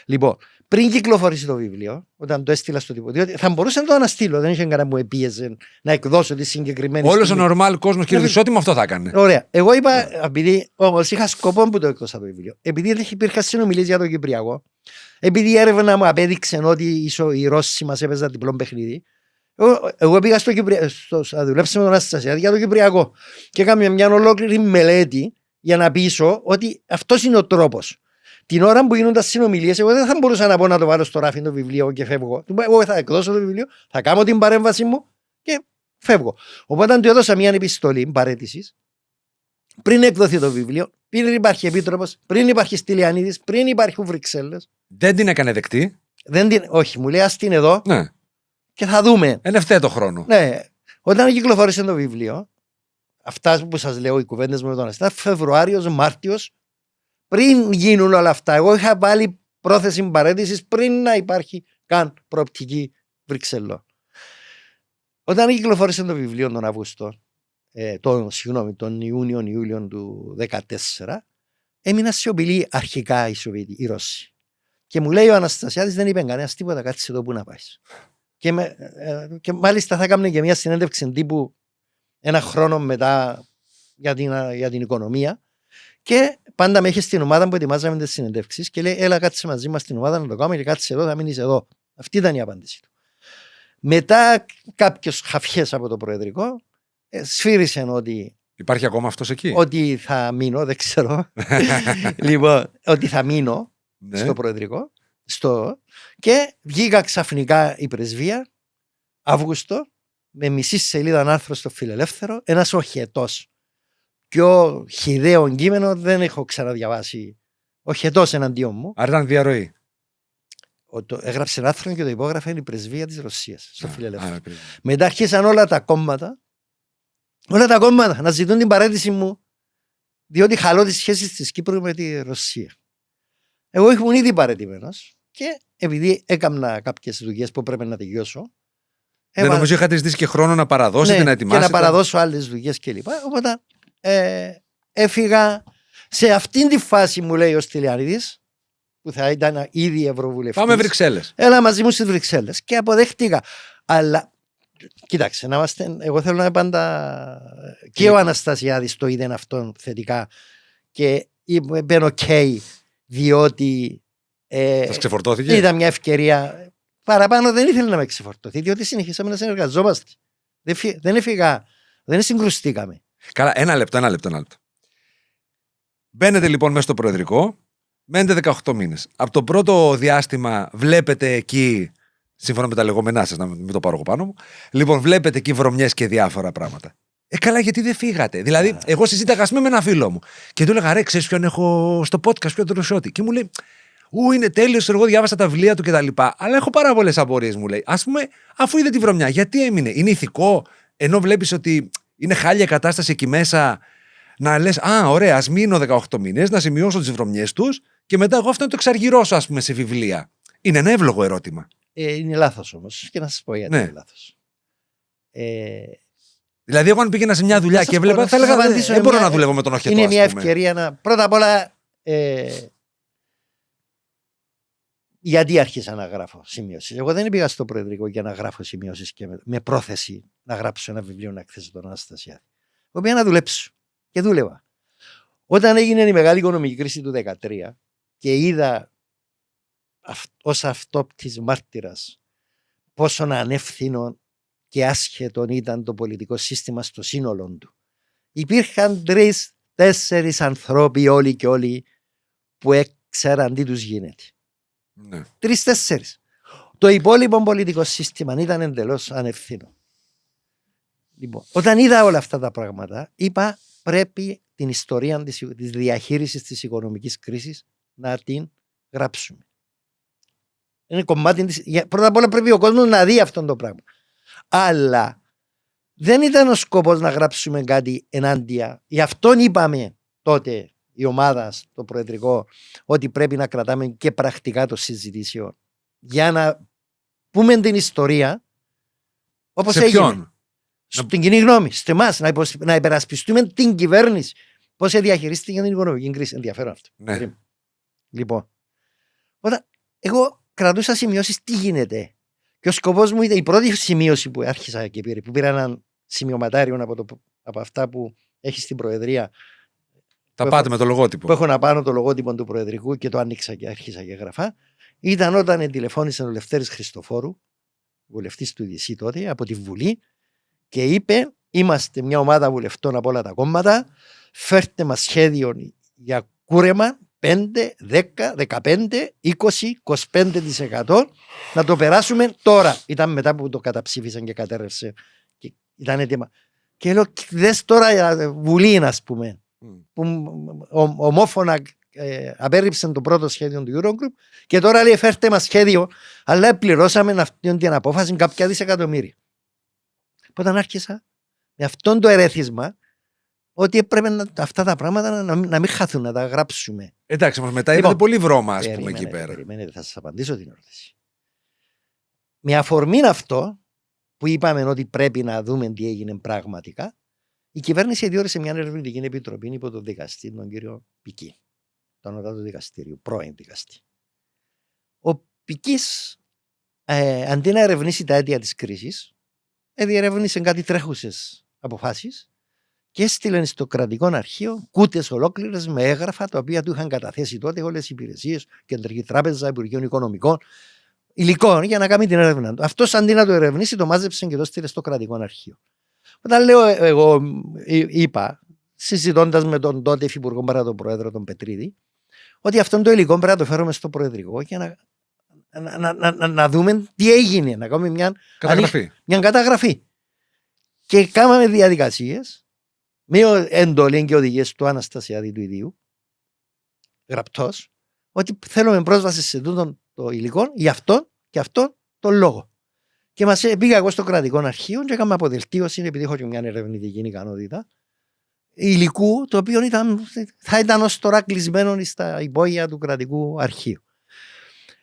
Λοιπόν, πριν κυκλοφορήσει το βιβλίο, όταν το έστειλα στο τύπο, διότι θα μπορούσα να το αναστείλω, δεν είχε κανένα μου επίεζε να εκδώσω τη συγκεκριμένη. Όλος ο νορμάλ κόσμος, κύριε Δησότη, αυτό θα έκανε. Ωραία. Εγώ είπα, επειδή όμως είχα σκοπό που το έκδοσα το βιβλίο, επειδή υπήρχαν συνομιλίες για το Κυπριακό, επειδή η έρευνα μου απέδειξε ότι οι Ρώσοι μας έπαιζαν διπλό παιχνίδι, εγώ πήγα να δουλέψω με τον Αναστασιάδη για το Κυπριακό και έκανα μια ολόκληρη μελέτη για να πείσω ότι αυτός είναι ο τρόπος. Την ώρα που γίνονταν συνομιλίες, εγώ δεν θα μπορούσα να πω να το βάλω στο ράφι το βιβλίο και φεύγω. Εγώ θα εκδώσω το βιβλίο, θα κάνω την παρέμβαση μου και φεύγω. Οπότε του έδωσα μια επιστολή παρέτησης πριν εκδοθεί το βιβλίο, πριν υπάρχει επίτροπος, πριν υπάρχει Στυλιανίδης, πριν υπάρχουν Βρυξέλλες. Δεν την έκανε δεκτή. Όχι, μου λέει ας την εδώ. Ναι. Και θα δούμε. Εν ευθέτω χρόνο. Ναι. Όταν κυκλοφόρησε το βιβλίο, αυτά που σας λέω, οι κουβέντες με τον Αναστασιάδη, Φεβρουάριος, Μάρτιος, πριν γίνουν όλα αυτά, εγώ είχα βάλει πρόθεση παρέτησης πριν να υπάρχει καν προοπτική Βρυξελών. Όταν κυκλοφόρησε το βιβλίο τον Αύγουστο, τον Ιούνιο του 2014, έμεινα σιωπηλή αρχικά οι Ρώσοι. Και μου λέει ο Αναστασιάδης: δεν είπε κανένας τίποτα, κάτσε εδώ που να πάει. Και μάλιστα θα έκαμε και μια συνέντευξη τύπου ένα χρόνο μετά για την οικονομία. Και πάντα με είχε στην ομάδα που ετοιμάζαμε τις συνεντεύξεις και λέει: έλα, κάτσε μαζί μας στην ομάδα να το κάνουμε και κάτσε εδώ, θα μείνεις εδώ. Αυτή ήταν η απάντηση του. Μετά κάποιος χαφιές από το Προεδρικό σφύρισε ότι. Υπάρχει ακόμα αυτός εκεί? Ότι θα μείνω, δεν ξέρω. Λοιπόν, ότι θα μείνω στο Προεδρικό. Και βγήκα ξαφνικά η πρεσβεία Αύγουστο με μισή σελίδα άρθρο στο Φιλελεύθερο, ένας οχετός. Πιο χυδαίο κείμενο δεν έχω ξαναδιαβάσει. Οχετός εναντίον μου. Άρα ήταν διαρροή. Έγραψε ένα άρθρο και το υπόγραφε η πρεσβεία της Ρωσίας στο Φιλελεύθερο. Μετά αρχίσαν όλα τα κόμματα να ζητούν την παραίτηση μου, διότι χαλώ τις σχέσεις της Κύπρου με τη Ρωσία. Εγώ ήμουν ήδη παραιτημένος και επειδή έκανα κάποιες δουλειές που πρέπει να τελειώσω. Δεν νομίζω είχατε ζητήσει και χρόνο να παραδώσετε, να ετοιμάσετε. Και να παραδώσω άλλες δουλειές κλπ. Οπότε έφυγα σε αυτήν τη φάση, μου λέει ο Στυλιανίδης, που θα ήταν ήδη ευρωβουλευτής. Πάμε Βρυξέλλες. Έλα μαζί μου στις Βρυξέλλες. Και αποδέχτηκα. Αλλά κοίταξε, εγώ θέλω να είμαι πάντα. Και ο Αναστασιάδης το είδε αυτόν θετικά. Και είπε OK, διότι. Σας ξεφορτώθηκε. Ήταν μια ευκαιρία. Παραπάνω δεν ήθελε να με ξεφορτωθεί, διότι συνεχίσαμε να συνεργαζόμαστε. Δεν έφυγα, δεν συγκρουστήκαμε. Καλά, ένα λεπτό. Μπαίνετε λοιπόν μέσα στο Προεδρικό, μένετε 18 μήνες. Από το πρώτο διάστημα βλέπετε εκεί, σύμφωνα με τα λεγόμενά σας, να μην το πάρω εγώ πάνω μου, λοιπόν βλέπετε εκεί βρωμιές και διάφορα πράγματα. Καλά, γιατί δεν φύγατε? Δηλαδή, εγώ συζήταγα με ένα φίλο μου και του έλεγα: ρε, ξέρεις ποιον έχω στο podcast, ποιον Δροσότη? Και μου λέει: είναι τέλειος, εγώ διάβασα τα βιβλία του κτλ. Αλλά έχω πάρα πολλές απορίες, μου λέει. Ας πούμε, αφού είδε τη βρωμιά, γιατί έμεινε? Είναι ηθικό? ενώ βλέπεις ότι είναι χάλια κατάσταση εκεί μέσα, να λες, α, ωραία, ας μείνω 18 μήνες, να σημειώσω τις βρωμιές τους και μετά εγώ αυτό να το εξαργυρώσω, ας πούμε, σε βιβλία. Είναι ένα εύλογο ερώτημα. Είναι λάθος όμως, και να σας πω γιατί Ναι. είναι λάθος. Δηλαδή, εγώ αν πήγαινα σε μια δουλειά σας και πω, έβλεπα, να θα σας έλεγα, απαντήσω δεν μπορώ μια- να δουλεύω με τον οχετό. Είναι ας μια πούμε. ευκαιρία να. Πρώτα απ' όλα, γιατί άρχισα να γράφω σημειώσεις. Εγώ δεν πήγα στο Προεδρικό για να γράφω σημειώσεις και με πρόθεση να γράψω ένα βιβλίο να εκθέσω τον Αναστασιάδη. Εγώ πήγα να δουλέψω και δούλευα. Όταν έγινε η μεγάλη οικονομική κρίση του 2013 και είδα ως αυτόπτης μάρτυρας πόσο ανεύθυνο και άσχετο ήταν το πολιτικό σύστημα στο σύνολο του. Υπήρχαν 3-4 ανθρώποι όλοι και όλοι που έξεραν τι τους γίνεται. Ναι. 3-4. Το υπόλοιπο πολιτικό σύστημα ήταν εντελώς ανευθύνο. Λοιπόν, όταν είδα όλα αυτά τα πράγματα, είπα πρέπει την ιστορία της διαχείρισης της οικονομικής κρίσης να την γράψουμε. Είναι κομμάτι της. Πρώτα απ' όλα πρέπει ο κόσμος να δει αυτό το πράγμα. Αλλά δεν ήταν ο σκοπός να γράψουμε κάτι ενάντια. Γι' αυτόν είπαμε τότε η ομάδα στο Προεδρικό ότι πρέπει να κρατάμε και πρακτικά το συζητήσιο για να πούμε την ιστορία όπως Σε έγινε. ποιον? Στην κοινή γνώμη, σε εμάς, να υπερασπιστούμε την κυβέρνηση. Πώς διαχειρίστηκε την οικονομική κρίση. Ενδιαφέρον αυτό. Ναι. Λοιπόν, όταν εγώ κρατούσα σημειώσεις τι γίνεται. Και ο σκοπός μου ήταν η πρώτη σημείωση που άρχισα και πήρα, που πήρα έναν σημειωματάριο από αυτά που έχει στην Προεδρία. Τα πάτε με το λογότυπο. Που έχω να πάνω το λογότυπο του Προεδρικού και το άνοιξα και άρχισα και γραφά. Ήταν όταν τηλεφώνησε ο Λευτέρης Χριστοφόρου, βουλευτής του ΔΣ τότε, από τη Βουλή, και είπε: είμαστε μια ομάδα βουλευτών από όλα τα κόμματα. Φέρτε μας σχέδιο για κούρεμα 5, 10, 15, 20, 25% να το περάσουμε τώρα. Ήταν μετά που το καταψήφισαν και κατέρευσε. Και ήταν έτοιμα. Και λέω: δες τώρα Βουλή, ας πούμε, που ομόφωνα απέρριψε το πρώτο σχέδιο του Eurogroup και τώρα λέει: φέρτε μας σχέδιο, αλλά πληρώσαμε αυτή την απόφαση κάποια δισεκατομμύρια. Όταν άρχισα με αυτόν το ερέθισμα ότι έπρεπε αυτά τα πράγματα να μην χαθούν, να τα γράψουμε. Εντάξει, όμως μετά Λοιπόν, είδατε πολύ βρώμα, ας πούμε, εκεί πέρα. Περιμένετε, θα σας απαντήσω την ερώτηση. Με αφορμή αυτό που είπαμε ότι πρέπει να δούμε τι έγινε πραγματικά, η κυβέρνηση διόρισε μια ερευνητική επιτροπή υπό τον δικαστή, τον κύριο Πική, το ανώτατο δικαστήριο, πρώην δικαστή. Ο Πικής, αντί να ερευνήσει τα αίτια της κρίσης, διερεύνησε κάτι τρέχουσες αποφάσεις και έστειλε στο κρατικό αρχείο κούτες ολόκληρες με έγγραφα τα οποία του είχαν καταθέσει τότε όλες οι υπηρεσίες, Κεντρική Τράπεζα, Υπουργείων Οικονομικών, υλικών για να κάνει την έρευνα του. Αυτός αντί να το ερευνήσει, το μάζεψε και το στείλε στο κρατικό αρχείο. Όταν λέω εγώ, είπα, συζητώντας με τον τότε υφυπουργό παρά τον πρόεδρο, τον Πετρίδη, ότι αυτόν το υλικό πρέπει να το φέρουμε στο Προεδρικό για να δούμε τι έγινε, να κάνουμε μια καταγραφή. Και κάναμε διαδικασίες με εντολή και οδηγίες του Αναστασιάδη του ιδίου, γραπτός, ότι θέλουμε πρόσβαση σε τούτο το υλικό για αυτόν και αυτόν τον λόγο. Και πήγα εγώ στο κρατικό αρχείο και έκανα αποδελτίωση, επειδή έχω και μια ερευνητική ικανότητα, υλικού, το οποίο θα ήταν ως τώρα κλεισμένο στα υπόγεια του κρατικού αρχείου.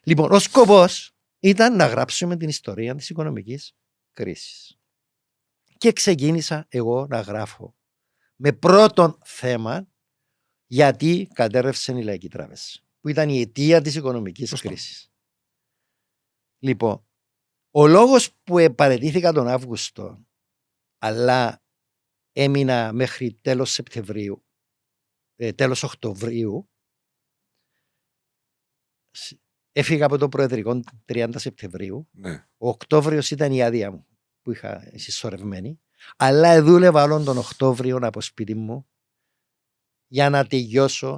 Λοιπόν, ο σκοπός ήταν να γράψουμε την ιστορία της οικονομικής κρίσης. Και ξεκίνησα εγώ να γράφω με πρώτον θέμα γιατί κατέρρευσε η Λαϊκή Τράπεζα, που ήταν η αιτία της οικονομικής κρίσης. Λοιπόν, ο λόγος που παραιτήθηκα τον Αύγουστο, αλλά έμεινα μέχρι τέλος Σεπτεμβρίου, τέλος Οκτωβρίου, έφυγα από το Προεδρικό 30 Σεπτεμβρίου. Ναι. Ο Οκτώβριος ήταν η άδεια μου που είχα συσσωρευμένη, αλλά δούλευα όλον τον Οκτώβριο από σπίτι μου για να τελειώσω.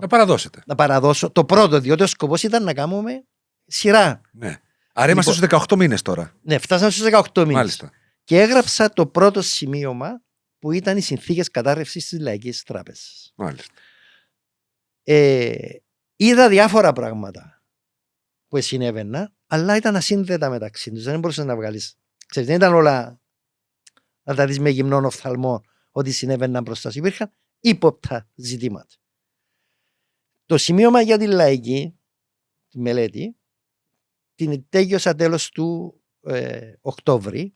Να παραδώσω το πρώτο, διότι ο σκοπός ήταν να κάνουμε σειρά. Ναι. Άρα είμαστε στους 18 μήνες τώρα. Ναι, φτάσαμε στους 18 μήνες. Μάλιστα. Και έγραψα το πρώτο σημείωμα που ήταν οι συνθήκες κατάρρευσης της Λαϊκής Τράπεζας. Μάλιστα. Είδα διάφορα πράγματα που συνέβαιναν, αλλά ήταν ασύνδετα μεταξύ τους. Δεν μπορούσες να βγάλεις. Ξέρεις, δεν ήταν όλα να τα δεις με γυμνών οφθαλμών ότι συνέβαιναν μπροστά σου. Υπήρχαν ύποπτα ζητήματα. Το σημείωμα για τη λαϊκή, τη μελέτη, την τέλειωσα τέλος του Οκτώβρη.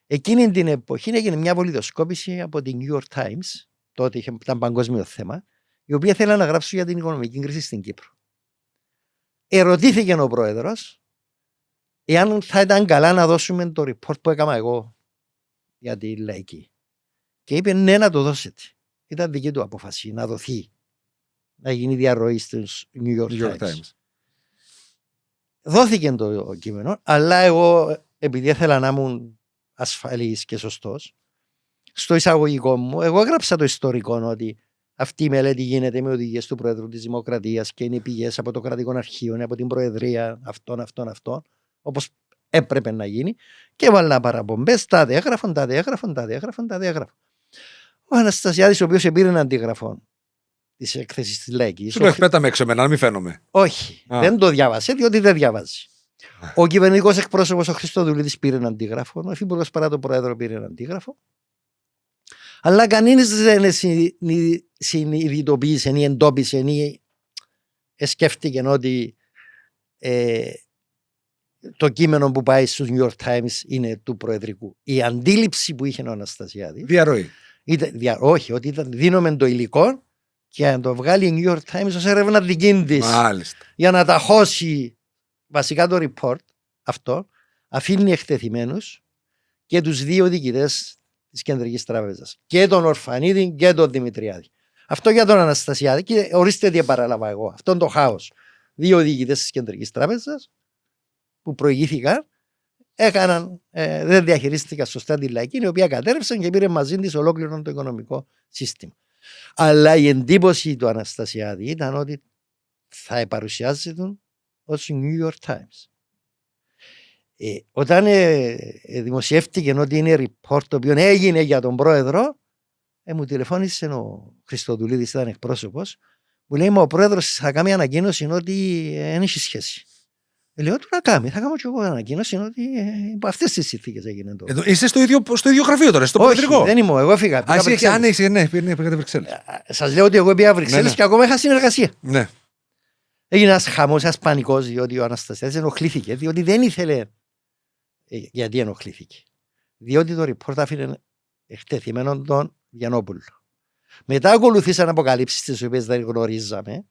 Εκείνη την εποχή έγινε μια βολιδοσκόπηση από την New York Times, τότε ήταν παγκόσμιο θέμα, η οποία θέλει να γράψει για την οικονομική κρίση στην Κύπρο. Ερωτήθηκε ο πρόεδρος εάν θα ήταν καλά να δώσουμε το report που έκανα εγώ για τη λαϊκή. Και είπε ναι, να το δώσετε. Ήταν δική του απόφαση να δοθεί, να γίνει διαρροή στους New York Times. Δόθηκε το κείμενο, αλλά εγώ επειδή ήθελα να ήμουν ασφαλής και σωστός, στο εισαγωγικό μου, εγώ έγραψα το ιστορικό ότι αυτή η μελέτη γίνεται με οδηγίες του Πρόεδρου της Δημοκρατίας και είναι πηγές από το κρατικό αρχείο, από την Προεδρία, αυτών, όπως έπρεπε να γίνει, και έβαλα παραπομπές, τάδε έγραφον. Ο Αναστασιάδης, ο οποίος πήρε ένα αντίγραφο της έκθεσης της Λαϊκής. Σου το εκπέταμε έξω εμένα, να μην φαίνομαι. Όχι, δεν το διάβασε, διότι δεν διαβάζει. Ο κυβερνητικός εκπρόσωπος ο Χριστοδουλίδης πήρε ένα αντίγραφο, ο Υφυπουργός παρά τον Πρόεδρο πήρε ένα αντίγραφο. Αλλά κανείς δεν συνειδητοποίησε ή εντόπισε ή σκέφτηκε ότι το κείμενο που πάει στους New York Times είναι του Προεδρικού. Η αντίληψη που είχε ο Αναστασιάδης. Διαρροή. Όχι, ότι δίνουμε το υλικό και να το βγάλει η New York Times ως έρευνα δική της. Μάλιστα. Για να τα χώσει βασικά το report αυτό, αφήνει εκτεθειμένους και τους δύο διοικητές της Κεντρικής Τράπεζας. Και τον Ορφανίδη και τον Δημητριάδη. Αυτό για τον Αναστασιάδη, και ορίστε τι παράλαβα εγώ. Αυτό είναι το χάος. Δύο διοικητές της Κεντρικής Τράπεζας που προηγήθηκαν, δεν διαχειρίστηκαν σωστά τη λαϊκή, η οποία κατέρευσαν και πήρε μαζί της ολόκληρο το οικονομικό σύστημα. Αλλά η εντύπωση του Αναστασιάδη ήταν ότι θα παρουσιάζεται ως New York Times. Όταν δημοσιεύτηκε ότι είναι report το οποίο έγινε για τον πρόεδρο, μου τηλεφώνησε ο Χριστοδουλίδης, ήταν εκπρόσωπος, μου λέει: μα ο πρόεδρος θα κάνει ανακοίνωση ότι δεν έχει σχέση. Λέω: του να κάνει, θα κάνω και εγώ ανακοίνωση ότι από αυτές τις συνθήκες έγινε το. Είστε στο ίδιο γραφείο τώρα, στο Προεδρικό. Όχι, δεν είμαι, εγώ έφυγα. Πήγατε Βρυξέλλες. Σας λέω ότι εγώ πήγα Βρυξέλλες και ακόμα είχα συνεργασία. Ναι. Έγινε ένας χαμός, ένας πανικός, διότι ο Αναστασιάδης ενοχλήθηκε, διότι δεν ήθελε. Γιατί ενοχλήθηκε? Διότι το report άφηνε εκτεθειμένο τον Γιαννόπουλο. Μετά ακολουθήσαν αποκαλύψεις τις οποίες δεν γνωρίζαμε,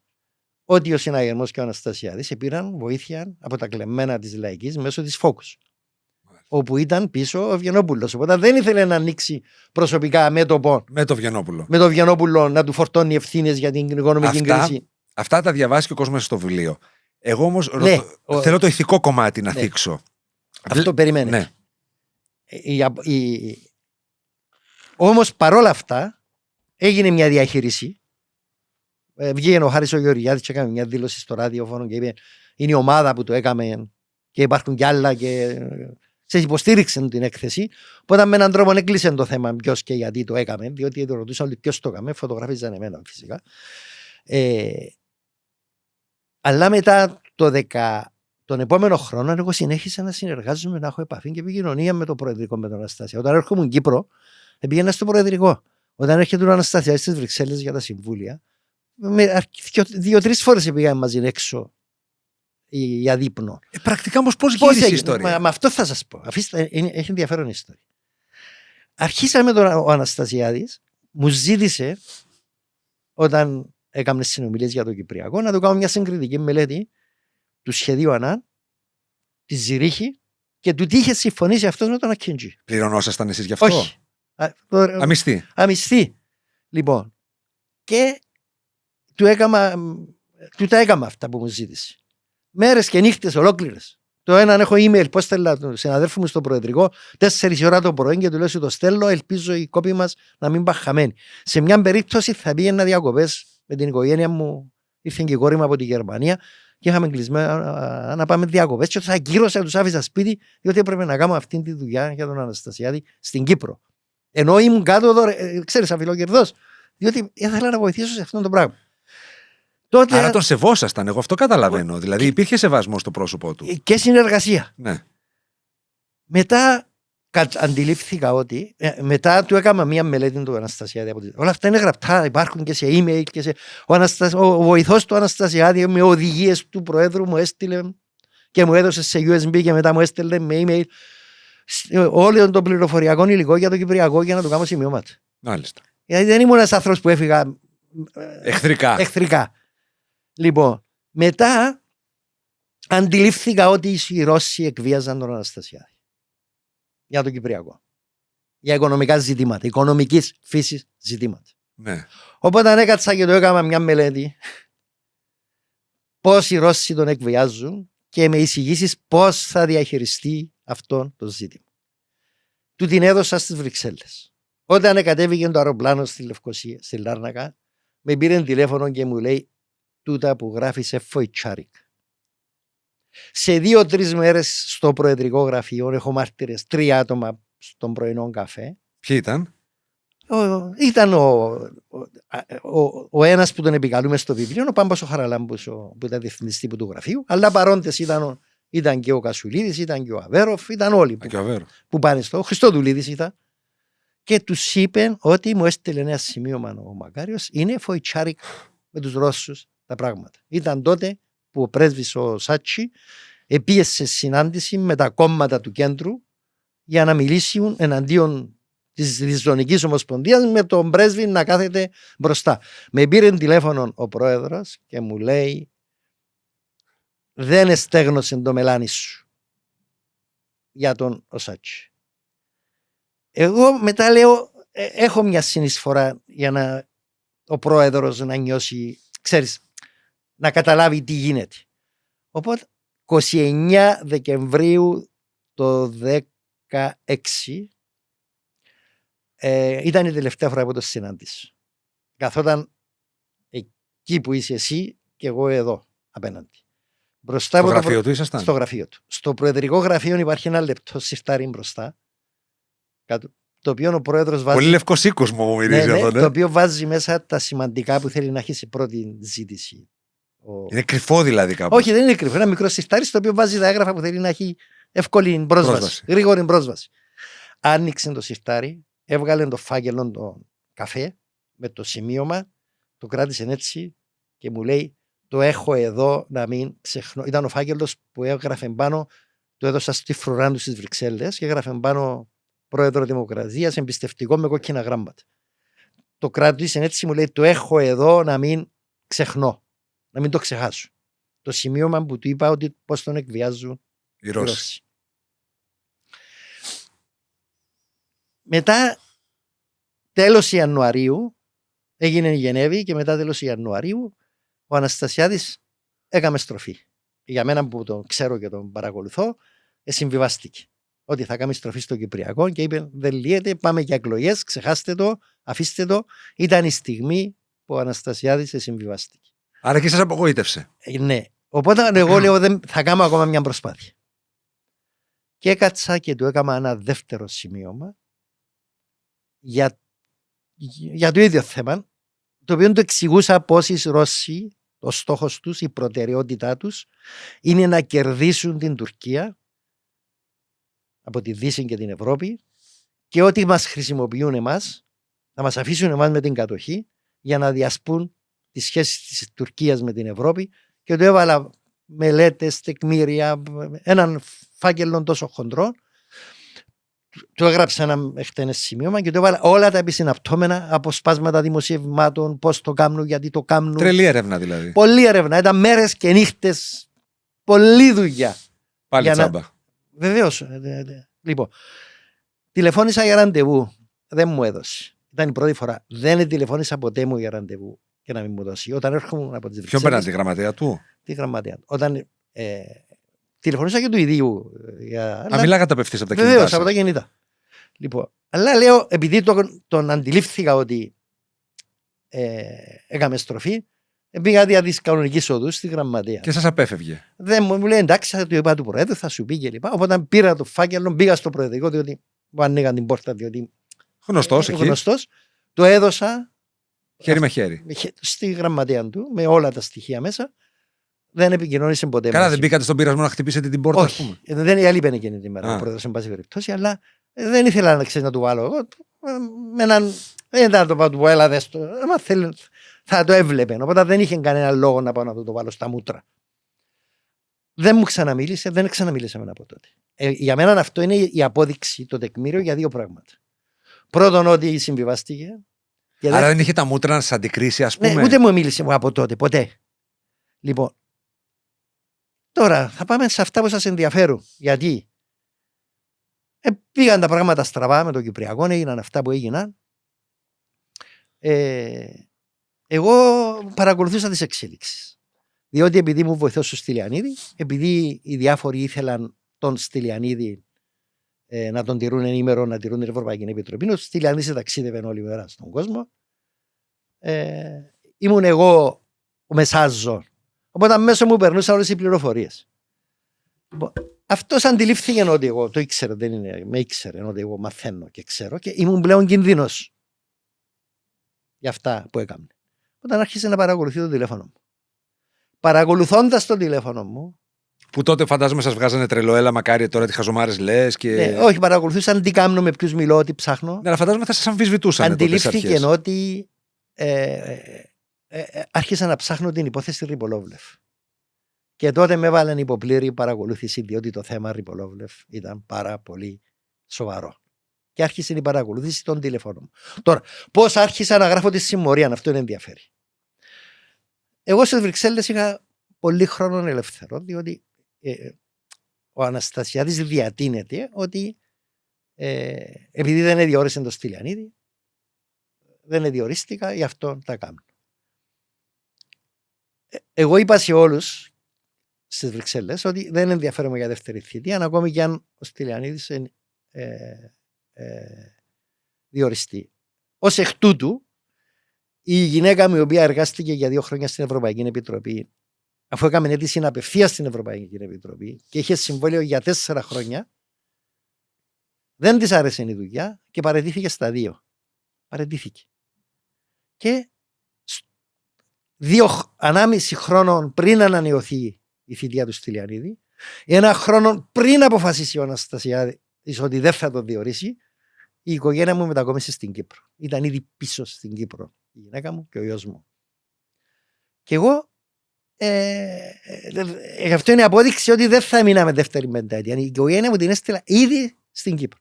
ότι ο συναγερμός και ο Αναστασιάδης πήραν βοήθεια από τα κλεμμένα της Λαϊκής μέσω της Focus, όπου ήταν πίσω ο Βιενόπουλος. Οπότε δεν ήθελε να ανοίξει προσωπικά μέτωπο με το Βιενόπουλο. Με το Βιενόπουλο να του φορτώνει ευθύνες για την οικονομική κρίση. Αυτά τα διαβάσει και ο κόσμος στο βιβλίο. Εγώ όμως θέλω το ηθικό κομμάτι να θίξω. Αυτό περιμένει. Ναι. Όμως παρόλα αυτά έγινε μια διαχείριση. Βγήκε ο Χάρης ο Γεωργιάδης και έκανε μια δήλωση στο ραδιόφωνο και είπε: είναι η ομάδα που το έκαμε και υπάρχουν κι άλλα και σε υποστήριξαν την έκθεση. Οπότε με έναν τρόπο έκλεισε το θέμα ποιος και γιατί το έκαμε, διότι το ρωτούσαν ότι ποιος το έκαμε, φωτογραφίζαν εμένα φυσικά. Αλλά μετά τον επόμενο χρόνο εγώ συνέχισα να συνεργάζομαι, να έχω επαφή και επικοινωνία με το Προεδρικό, με τον Αναστασία. Όταν έρχομαι στην Κύπρο, πήγαινα στο Προεδρικό. Όταν έρχεται ο Αναστασιάδης στις Βρυξέλλες για τα συμβούλια, 2-3 φορές πήγαμε μαζί έξω για δείπνο. Πρακτικά όμως πώς γύρισε η ιστορία? Με αυτό θα σας πω. Έχει ενδιαφέρον η ιστορία. Αρχίσαμε ο Αναστασιάδης, μου ζήτησε όταν έκαμε συνομιλίες για το Κυπριακό να του κάνω μια συγκριτική μελέτη του σχεδίου ΑΝΑΝ, τη Ζηρίχη και του τι είχε συμφωνήσει αυτός με τον Ακκιντζή. Πληρωνόσασταν εσείς γι' αυτό? Όχι. Αμυστή. Αμυστή. Λοιπόν, και του τα έκανα αυτά που μου ζήτησε. Μέρες και νύχτες ολόκληρες. Το έναν έχω email, πώς στέλνα του συναδέλφου μου στο Προεδρικό, 4 ώρα το πρωί και του λέω: το στέλνω, ελπίζω οι κόποι μας να μην πάνε χαμένοι. Σε μια περίπτωση θα πήγαινα διακοπές με την οικογένεια μου, ήρθε και η κόρη μου από τη Γερμανία και είχαμε κλεισμένα να πάμε διακοπές. Και τους ακύρωσα, τους άφησα σπίτι, διότι έπρεπε να κάνω αυτή τη δουλειά για τον Αναστασιάδη στην Κύπρο. Ενώ ήμουν κάτω εδώ, ξέρεις, αφιλοκερδός, διότι ήθελα να βοηθήσω σε αυτό το πράγμα. Τότε, άρα τον σεβόσασταν, εγώ αυτό καταλαβαίνω. Δηλαδή υπήρχε σεβασμό στο πρόσωπό του. Και συνεργασία. Ναι. Μετά αντιλήφθηκα ότι μετά του έκανα μία μελέτη του Αναστασιάδη. Όλα αυτά είναι γραπτά, υπάρχουν και σε email. Και ο βοηθός του Αναστασιάδη με οδηγίες του Προέδρου μου έστειλε και μου έδωσε σε USB και μετά μου έστειλε με email όλο το πληροφοριακό υλικό για το Κυπριακό για να το κάνω σημειώματα. Μάλιστα. Γιατί δεν ήμουν ένας άνθρωπος που έφυγα εχθρικά. Λοιπόν, μετά αντιλήφθηκα ότι οι Ρώσοι εκβίαζαν τον Αναστασιάδη για το Κυπριακό. Για οικονομικά ζητήματα, οικονομικής φύσης ζητήματα. Ναι. Οπότε έκατσα και το έκανα μια μελέτη πώς οι Ρώσοι τον εκβιάζουν και με εισηγήσεις πώς θα διαχειριστεί αυτό το ζήτημα. Του την έδωσα στις Βρυξέλλες. Όταν κατέβηκε το αεροπλάνο στη Λευκοσία, στη Λάρνακα, με πήρε τηλέφωνο και μου λέει τούτα που γράφεις Φοϊτσάρικ. Σε 2-3 μέρες στο προεδρικό γραφείο έχω μάρτυρες 3 άτομα στον πρωινό καφέ. Ποιοι ήταν? Ήταν ο ένας που τον επικαλούμε στο βιβλίο, ο Πάμπας ο Χαραλάμπους που ήταν διευθυντής τύπου του γραφείου, αλλά παρόντες ήταν και ο Κασουλίδης, ήταν και ο Αβέροφ, ήταν όλοι που πάνε στο Χριστόδουλίδης ήταν. Και τους είπε ότι μου έστειλε ένα σημείωμα ο Μακάριος, είναι Φοϊτσάρικ με τους Ρώσους τα πράγματα. Ήταν τότε που ο πρέσβης ο Σάτσι επίεσε συνάντηση με τα κόμματα του κέντρου για να μιλήσουν εναντίον της Ζωνικής Ομοσπονδίας με τον πρέσβη να κάθεται μπροστά. Με πήρε τηλέφωνο ο πρόεδρος και μου λέει δεν εστέγνωσε το μελάνι σου για τον Σάτσι. Εγώ μετά λέω έχω μια συνεισφορά για να ο πρόεδρος να νιώσει, ξέρεις, να καταλάβει τι γίνεται. Οπότε 29 Δεκεμβρίου το 2016 ήταν η τελευταία φορά που το συνάντησα. Καθόταν εκεί που είσαι εσύ και εγώ εδώ απέναντι. Μπροστά στο γραφείο του ήσασταν? Στο γραφείο του. Στο προεδρικό γραφείο υπάρχει ένα λεπτό σιρτάρι μπροστά, το οποίο ο πρόεδρος βάζει. Πολύ λευκός οίκος μου μυρίζει εδώ, ναι. Το οποίο βάζει μέσα τα σημαντικά που θέλει να έχει σε πρώτη ζήτηση. Είναι κρυφό δηλαδή κάπου? Όχι, δεν είναι κρυφό. Ένα μικρό σιρτάρι στο οποίο βάζει τα έγγραφα που θέλει να έχει εύκολη πρόσβαση. Γρήγορη πρόσβαση. Άνοιξε το σιρτάρι, έβγαλε το φάκελο το καφέ με το σημείωμα, το κράτησε έτσι και μου λέει το έχω εδώ να μην ξεχνώ. Ήταν ο φάκελος που έγραφε πάνω, το έδωσα στη φρουρά του στις Βρυξέλλες και έγραφε πάνω πρόεδρο Δημοκρατίας, εμπιστευτικό με κόκκινα γράμματα. Το κράτησε έτσι, μου λέει το έχω εδώ να μην ξεχνώ, να μην το ξεχάσω. Το σημείωμα που του είπα ότι πώς τον εκβιάζουν οι Ρώσοι. Μετά τέλος Ιανουαρίου έγινε η Γενέβη και μετά τέλος Ιανουαρίου ο Αναστασιάδης έκαμε στροφή. Για μένα που τον ξέρω και τον παρακολουθώ, συμβιβάστηκε. Ότι θα κάνει στροφή στο Κυπριακό και είπε δεν λύεται, πάμε για εκλογές, ξεχάστε το, αφήστε το. Ήταν η στιγμή που ο Αναστασιάδης συμβιβάστηκε. Άρα και σας απογοήτευσε. Ναι. Οπότε εγώ λέω θα κάνω ακόμα μια προσπάθεια. Και έκατσα και του έκανα ένα δεύτερο σημείωμα για το ίδιο θέμα, το οποίο του εξηγούσα πώς οι Ρώσοι, ο στόχος τους, η προτεραιότητά τους είναι να κερδίσουν την Τουρκία από τη Δύση και την Ευρώπη και ότι μας χρησιμοποιούν εμάς, να μας αφήσουν εμάς με την κατοχή για να διασπούν τις σχέσεις της Τουρκίας με την Ευρώπη και του έβαλα μελέτες, τεκμήρια, έναν φάκελο τόσο χοντρό. Του έγραψα ένα εκτενές σημείωμα και του έβαλα όλα τα επισυναπτώμενα αποσπάσματα δημοσιευμάτων, πώς το κάνουν, γιατί το κάνουν. Τρελή έρευνα δηλαδή. Πολλή έρευνα. Ήταν μέρες και νύχτες. Πολλή δουλειά. Πάλι τσάμπα. Βεβαίως. Λοιπόν, τηλεφώνησα για ραντεβού. Δεν μου έδωσε. Ήταν η πρώτη φορά. Δεν τηλεφώνησα ποτέ μου για ραντεβού και να μην μου δώσει. Όταν έρχομαι από τις Βρυξέλλες. Ποιον πέραν, τη γραμματέα του? Τη γραμματέα. Όταν τηλεφωνήσα και του ιδίου. Μιλάγατε απευθείας από τα κινητά. Βεβαίως, από τα κινητά. Λοιπόν, αλλά λέω, επειδή τον αντιλήφθηκα ότι έκαμε στροφή, πήγα δια της κανονικής οδού στη γραμματεία. Και σας απέφευγε. Δεν μου λέει εντάξει, θα του είπα του Προέδρου, θα σου πει και λοιπά. Οπότε πήρα το φάκελο, πήγα στο Προεδρικό, διότι μου ανοίγαν την πόρτα, διότι. Γνωστός. Το έδωσα. Χέρι με χέρι. Στη γραμματεία του, με όλα τα στοιχεία μέσα. Δεν επικοινώνησε ποτέ. Καλά, δεν μπήκατε στον πειρασμό να χτυπήσετε την πόρτα, όχι, ας πούμε? Δεν έλειπε εκείνη την ημέρα ο Πρόεδρος, εν πάση περιπτώσει, αλλά Δεν ήθελα να του βάλω εγώ. Με έναν. Δεν θα το πάω του πω, έλα δες το. Άμα θέλει, θα το έβλεπε. Οπότε δεν είχε κανένα λόγο να πάω να το βάλω στα μούτρα. Δεν μου ξαναμίλησε, δεν ξαναμίλησε εμένα από τότε. Για μένα αυτό είναι η απόδειξη, το τεκμήριο για δύο πράγματα. Πρώτον, ότι συμβιβάστηκε. Άρα δεν είχε τα μούτρα να σας αντικρίσει, ας πούμε. Ναι, ούτε μου μίλησε από τότε, ποτέ. Λοιπόν, τώρα θα πάμε σε αυτά που σας ενδιαφέρουν. Γιατί πήγαν τα πράγματα στραβά με το Κυπριακό, έγιναν αυτά που έγιναν. Εγώ παρακολουθούσα τις εξέλιξεις. Διότι επειδή μου βοηθούσε ο Στυλιανίδη, επειδή οι διάφοροι ήθελαν τον Στυλιανίδη να τον τηρούν ενήμερο, να τηρούν την Ευρωπαϊκή Επιτροπή, ο Στυλιανίδης ταξίδευε όλη μέρα στον κόσμο. Ήμουν εγώ ο μεσάζω. Οπότε μέσω μου περνούσαν όλες οι πληροφορίες. Αυτός αντιλήφθηκε ότι εγώ το ήξερε, δεν είναι, με ήξερε ότι εγώ μαθαίνω και ξέρω και ήμουν πλέον κινδύνος για αυτά που έκαμε. Όταν άρχισε να παρακολουθεί το τηλέφωνο μου. Παρακολουθώντας το τηλέφωνο μου. Που τότε φαντάζομαι σας βγάζανε τρελό, έλα μακάρι τώρα τι χαζομάρες λες. Και... Ναι, όχι, παρακολουθούσαν τι κάνω, με ποιους μιλώ, τι ψάχνω. Ναι, αλλά φαντάζομαι θα σας αμφισβητούσαν. Αντιλήφθηκε ότι άρχισα να ψάχνω την υπόθεση Ριπολόβλεφ. Και τότε με έβαλαν υποπλήρη παρακολούθηση, διότι το θέμα Ριπολόβλεφ ήταν πάρα πολύ σοβαρό. Και άρχισε η παρακολούθηση των τηλεφώνων. Τώρα, πώς άρχισα να γράφω τη συμμορία, αυτό είναι ενδιαφέρει. Εγώ στις Βρυξέλλες είχα πολύ χρόνο ελεύθερο, διότι ο Αναστασιάδης διατείνεται ότι επειδή δεν διόρισε το Στυλιανίδη, δεν διορίστηκα, γι' αυτό τα κάνω. Εγώ είπα σε όλους στις Βρυξέλλες ότι δεν ενδιαφέρομαι για δεύτερη θητεία, ακόμη και αν ο Στυλιανίδης διοριστεί. Ως εκ τούτου, η γυναίκα μου, η οποία εργάστηκε για 2 χρόνια στην Ευρωπαϊκή Επιτροπή, αφού έκαμε αίτηση απευθείας στην Ευρωπαϊκή Επιτροπή και είχε συμβόλαιο για 4 χρόνια, δεν της άρεσε η δουλειά και παραιτήθηκε στα 2. Παραιτήθηκε. Και 1,5 χρόνο πριν ανανεωθεί η θητεία του Στυλιανίδη, 1 χρόνο πριν αποφασίσει ο Αναστασιάδης ότι δεν θα τον διορίσει, η οικογένεια μου μετακόμισε στην Κύπρο. Ήταν ήδη πίσω στην Κύπρο η γυναίκα μου και ο γιος μου. Και εγώ αυτό είναι απόδειξη ότι δεν θα μείναμε δεύτερη πενταετία. Η οικογένεια μου την έστειλα ήδη στην Κύπρο.